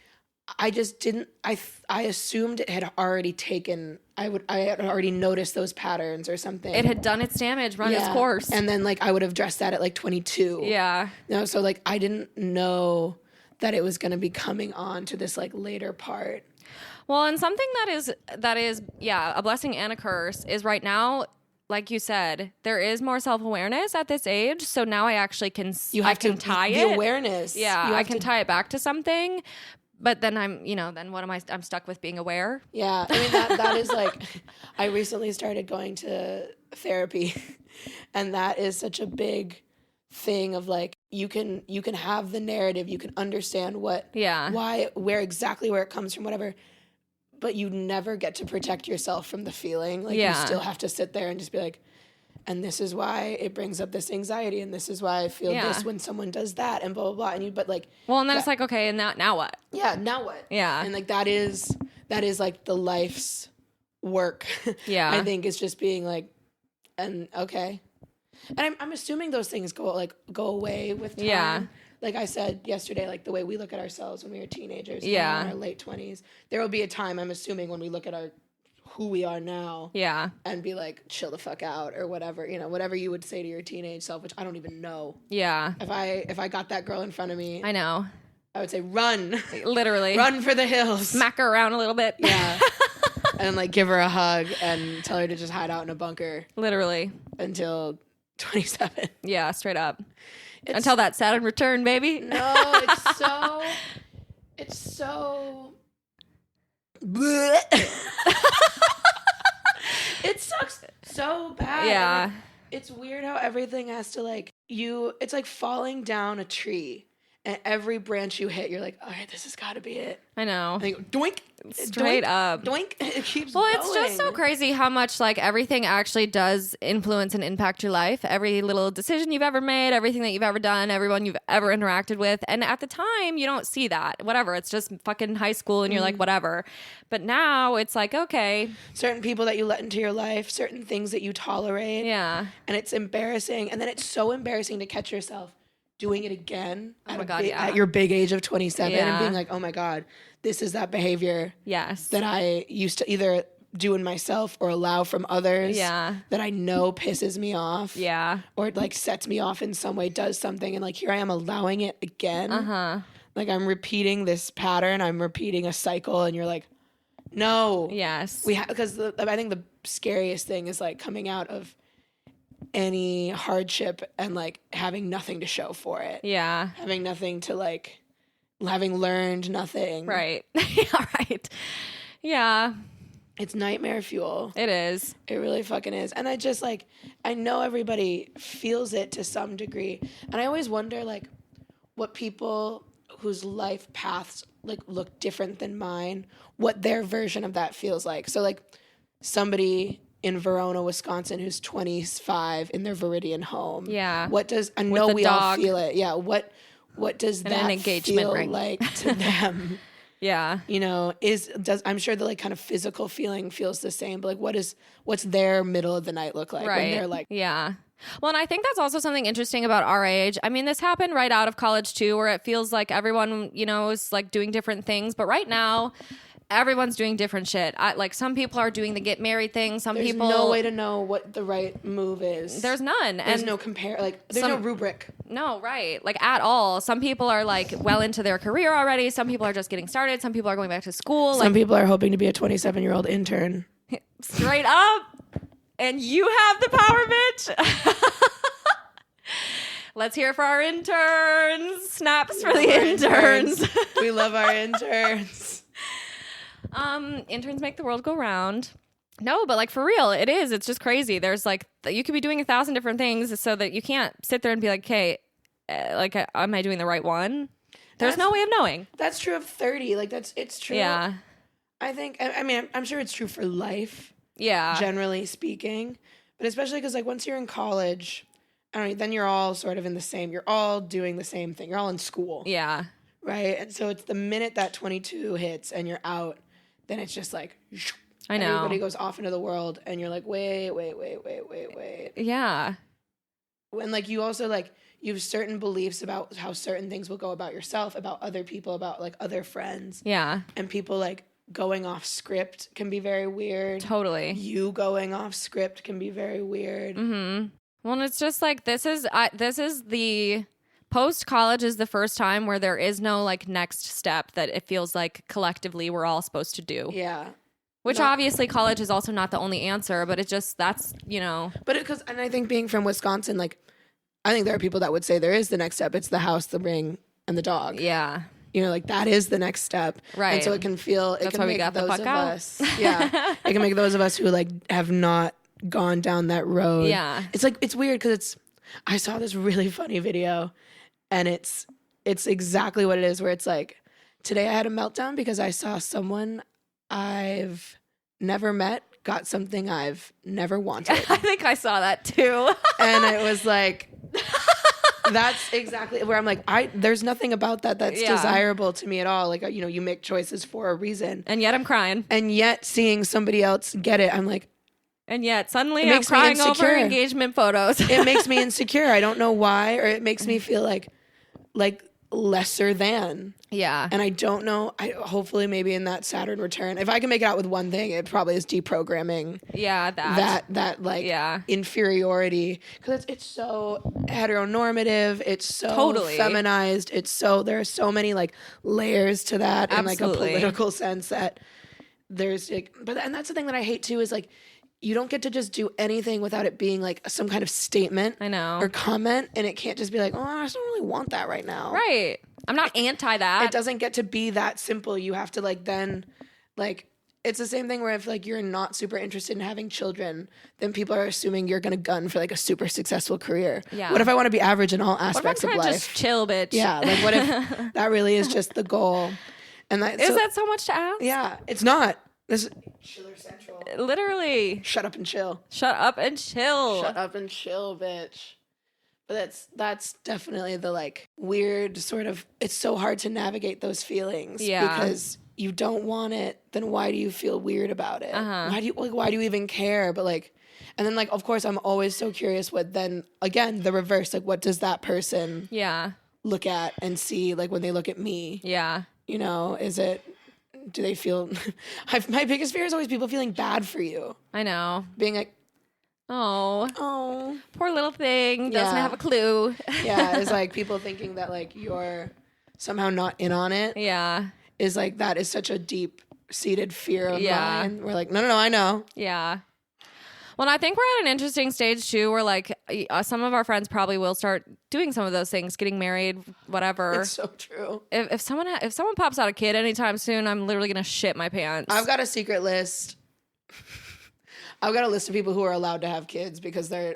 I just didn't, I assumed it had already taken, I had already noticed those patterns or something. It had done its damage, run its course. And then like I would have addressed that at like 22. Yeah. No, so like I didn't know that it was going to be coming on to this like later part. Well, and something that is a blessing and a curse is right now, like you said, there is more self-awareness at this age. So now I actually can tie it. The awareness. Yeah, I can tie it back to something. But then then what am I? I'm stuck with being aware. Yeah, I mean that is like, I recently started going to therapy, and that is such a big thing of like you can have the narrative, you can understand where it comes from, whatever. But you never get to protect yourself from the feeling. Like you still have to sit there and just be like, and this is why it brings up this anxiety, and this is why I feel this when someone does that, and blah blah blah. And and then it's like, okay, and now what? Yeah, now what? Yeah, and like that is like the life's work. Yeah, I think it's just being like, and okay, and I'm assuming those things go away with time. Yeah. Like I said yesterday, like the way we look at ourselves when we were teenagers, in our late 20s, there will be a time, I'm assuming, when we look at who we are now, and be like, chill the fuck out or whatever, whatever you would say to your teenage self, which I don't even know. Yeah. If I got that girl in front of me, I know, I would say run, literally, run for the hills, smack her around a little bit, and like give her a hug and tell her to just hide out in a bunker, literally, until 27. Yeah, straight up. Until that Saturn return, baby. No, it's so it sucks so bad. Yeah. Like, it's weird how everything has to it's like falling down a tree, and every branch you hit, you're like, all right, this has got to be it. I know. And you go, doink. Straight up. Doink. It keeps going. It's just so crazy how much everything actually does influence and impact your life. Every little decision you've ever made, everything that you've ever done, everyone you've ever interacted with. And at the time, you don't see that. Whatever. It's just fucking high school and you're like, whatever. But now it's like, okay. Certain people that you let into your life, certain things that you tolerate. Yeah. And it's embarrassing. And then it's so embarrassing to catch yourself doing it again at your big age of 27 and being like, oh my God, this is that behavior that I used to either do in myself or allow from others that I know pisses me off or sets me off in some way, does something, and here I am allowing it again. I'm repeating this pattern, I'm repeating a cycle, and you're like, no. Yes. Because I think the scariest thing is coming out of any hardship and having nothing to show for it. Yeah. Having nothing to having learned nothing. Right. Yeah, right. Yeah. It's nightmare fuel. It is. It really fucking is. And I just I know everybody feels it to some degree. And I always wonder what people whose life paths look different than mine, what their version of that feels like. So somebody in Verona, Wisconsin, who's 25 in their Viridian home. Yeah. I know we all feel it. Yeah. What does that feel like to them? Yeah. I'm sure the kind of physical feeling feels the same, but what's their middle of the night look like when they're yeah. Well, and I think that's also something interesting about our age. I mean, this happened right out of college too, where it feels like everyone, is doing different things. But right now, everyone's doing different shit. Some people are doing the get married thing. There's no way to know what the right move is. There's none. There's no there's no rubric. No, right. At all. Some people are well into their career already. Some people are just getting started. Some people are going back to school. Some people are hoping to be a 27-year-old intern. Straight up. And you have the power, bitch. Let's hear for our interns. Snaps for the interns. We love our interns. Interns make the world go round. No, but for real, it is. It's just crazy. There's you could be doing 1,000 different things so that you can't sit there and be like, hey, am I doing the right one? There's no way of knowing. That's true of 30. It's true. Yeah. I think, I mean, I'm sure it's true for life. Yeah. generally speaking. But especially because, like, once you're in college, I don't know, then you're all sort of you're all doing the same thing. You're all in school. Yeah. Right? And so it's the minute that 22 hits and you're out, then it's just like, I know. everybody goes off into the world and you're like, wait. Yeah. When, like, you also, like, you have certain beliefs about how certain things will go about yourself, about other people, about, like, other friends. Yeah. And people, like, going off script can be very weird. Totally. You going off script can be very weird. Mm-hmm. Well, and it's just like, this is the post-college is the first time where there is no, like, next step that it feels like collectively we're all supposed to do. Yeah. Which obviously college is also not the only answer, but it just, that's, you know. But and I think being from Wisconsin, like, I think there are people that would say there is the next step. It's the house, the ring, and the dog. Yeah. You know, like, that is the next step. Right. And so it can feel, That's why we got the fuck out. It can make those of us who, like, have not gone down that road. Yeah. It's like, it's weird because I saw this really funny video and it's exactly what it is, where it's like, today I had a meltdown because I saw someone I've never met got something I've never wanted. I think I saw that too. And it was like, that's exactly where I'm like, there's nothing about that's desirable to me at all. Like, you know, you make choices for a reason. And yet I'm crying. And yet seeing somebody else get it, I'm like, and yet suddenly I'm crying over engagement photos. It makes me insecure. I don't know why, or it makes me feel like lesser than. Yeah. And I don't know. Hopefully maybe in that Saturn return, if I can make it out with one thing, it probably is deprogramming. Yeah, that like inferiority, because it's so heteronormative. It's so feminized. There are so many like layers to that. In like a political sense that there's like, and that's the thing that I hate too, is like, you don't get to just do anything without it being like some kind of statement. I know. Or comment, and it can't just be like, oh, I just don't really want that right now. Right. I'm not anti that. It doesn't get to be that simple. You have to like then like, it's the same thing where if like you're not super interested in having children, then people are assuming you're gonna gun for like a super successful career. Yeah. What if I want to be average in all aspects of life? Just chill, bitch. Yeah. Like what if that really is just the goal? And that is that so much to ask? Yeah, it's not. This is Chiller Central. Literally. Shut up and chill. Shut up and chill. Shut up and chill, bitch. But that's definitely the like weird sort of, it's so hard to navigate those feelings. Yeah. Because you don't want it, then why do you feel weird about it? Why do you even care? But like, and then like, of course, I'm always so curious what then, again, the reverse, like what does that person look at and see like when they look at me? Yeah. You know, do they feel, my biggest fear is always people feeling bad for you. I know. Being like, oh, poor little thing, doesn't have a clue. Yeah, it's like people thinking that like you're somehow not in on it. Yeah. Is like, that is such a deep-seated fear of mine. We're like, no, I know. Yeah. Well, I think we're at an interesting stage too, where like some of our friends probably will start doing some of those things, getting married, whatever. It's so true. If someone pops out a kid anytime soon, I'm literally gonna shit my pants. I've got a secret list. I've got a list of people who are allowed to have kids because they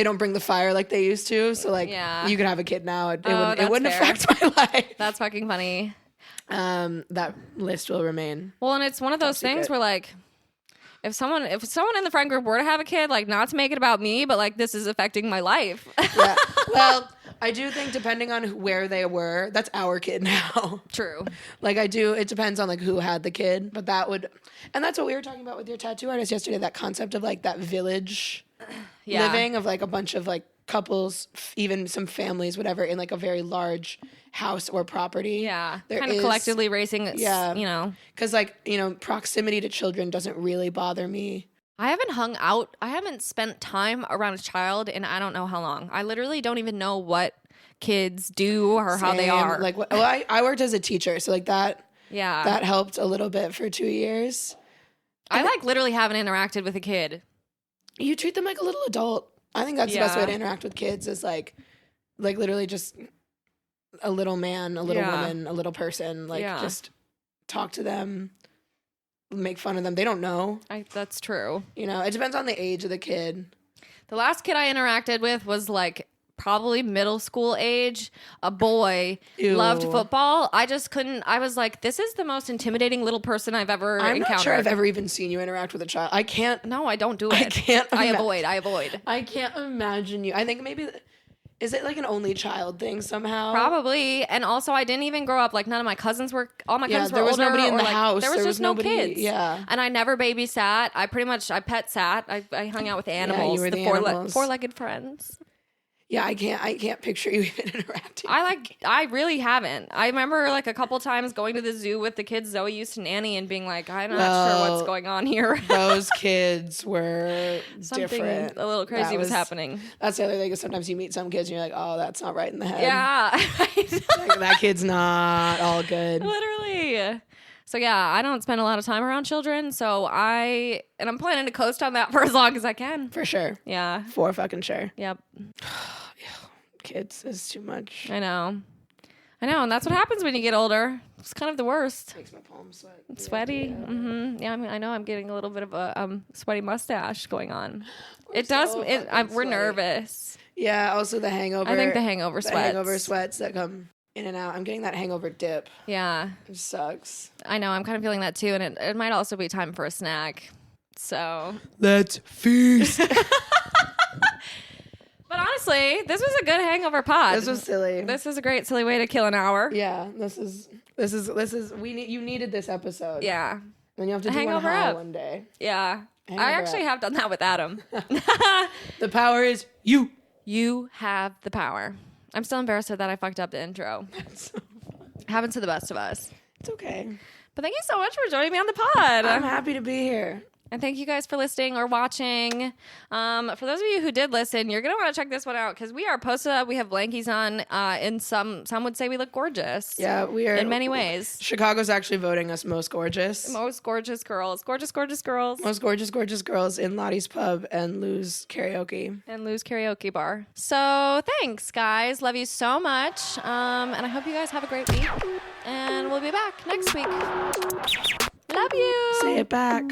don't bring the fire like they used to. So like, you could have a kid now. It wouldn't affect my life. That's fucking funny. That list will remain. Well, and it's one of those things where like, if someone in the friend group were to have a kid, like not to make it about me, but like this is affecting my life. Yeah. Well, I do think depending on where they were, that's our kid now. True. Like it depends on like who had the kid, but and that's what we were talking about with your tattoo artist yesterday, that concept of like that village living of like a bunch of like couples, even some families, whatever, in like a very large house or property. Yeah. Kind of collectively raising, you know. Because like, you know, proximity to children doesn't really bother me. I haven't spent time around a child in I don't know how long. I literally don't even know what kids do or how they are. Like, I worked as a teacher, so like that helped a little bit for 2 years. I like literally haven't interacted with a kid. You treat them like a little adult. I think that's the best way to interact with kids, is like literally just a little man, a little woman, a little person. Like just talk to them, make fun of them. They don't know. That's true. You know, it depends on the age of the kid. The last kid I interacted with was like probably middle school age, a boy, Ew. loved football. I just couldn't. I was like, this is the most intimidating little person I've ever I'm encountered. not sure I've ever even seen you interact with a child. I can't. No, I don't do it. I can't. I avoid. I can't imagine you. I think maybe. Is it like an only child thing somehow? Probably. And also, I didn't even grow up, like, none of my cousins were, all my cousins were there was older. nobody in or, the like, house. There was just nobody, no kids. Yeah. And I never babysat. I pet sat. I hung out with animals. you were the four animals. four-legged friends. Yeah, I can't picture you even interacting. I really haven't. I remember like a couple times going to the zoo with the kids Zoe used to nanny and being like, I'm not sure what's going on here. Those kids were Something different. a little crazy was happening. That's the other thing. Is sometimes you meet some kids and you're like, oh, that's not right in the head. Yeah. Like, that kid's not all good. Literally. So yeah, I don't spend a lot of time around children. So I'm planning to coast on that for as long as I can. For sure. Yeah. For fucking sure. Yep. Kids is too much. I know. And that's what happens when you get older. It's kind of the worst. Makes my palms sweat. It's sweaty. Yeah. Mm-hmm. Yeah, I know I'm getting a little bit of a sweaty mustache going on. We're sweaty. nervous. Yeah, also the hangover. I think the hangover sweats. The hangover sweats that come in and out. I'm getting that hangover dip. Yeah. It sucks. I know. I'm kind of feeling that too. And it might also be time for a snack. So. Let's feast. But honestly, this was a good hangover pod. This was silly. This is a great silly way to kill an hour. Yeah, this is you needed this episode. Yeah. And you have to do hangover one up. one day. Yeah. Hangover I actually up. have done that with Adam. The power is you. You have the power. I'm still embarrassed that I fucked up the intro. That's so funny. Happens to the best of us. It's okay. But thank you so much for joining me on the pod. I'm happy to be here. And thank you guys for listening or watching. For those of you who did listen, you're going to want to check this one out because we are posted up. We have blankies on. And some would say we look gorgeous. Yeah, we are. In many ways. Chicago's actually voting us most gorgeous. Most gorgeous girls. Gorgeous, gorgeous girls. Most gorgeous girls in Lottie's Pub and Lou's Karaoke. And Lou's Karaoke Bar. So thanks, guys. Love you so much. And I hope you guys have a great week. And we'll be back next week. Love you. Say it back.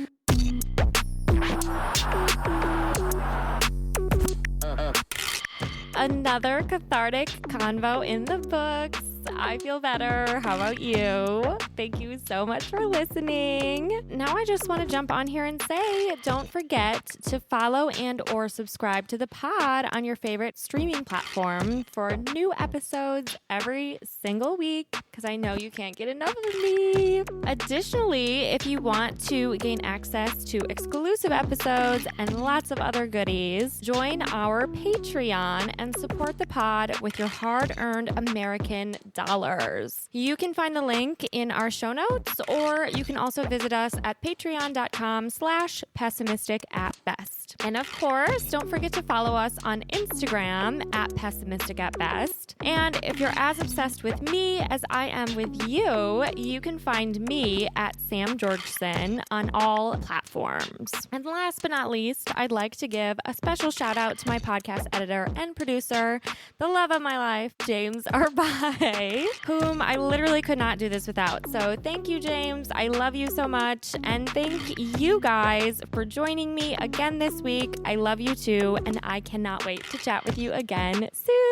Another cathartic convo in the books. I feel better. How about you? Thank you so much for listening. Now I just want to jump on here and say, don't forget to follow and or subscribe to the pod on your favorite streaming platform for new episodes every single week, because I know you can't get enough of me. Additionally, if you want to gain access to exclusive episodes and lots of other goodies, join our Patreon and support the pod with your hard-earned American dollars. You can find the link in our show notes, or you can also visit us at patreon.com/pessimistic@best. And of course, don't forget to follow us on Instagram at pessimistic@best. And if you're as obsessed with me as I am with you, you can find me at Sam Georgeson on all platforms. And last but not least, I'd like to give a special shout out to my podcast editor and producer, the love of my life, James Arbai, whom I literally could not do this without. So thank you, James. I love you so much. And thank you guys for joining me again this week. I love you too. And I cannot wait to chat with you again soon.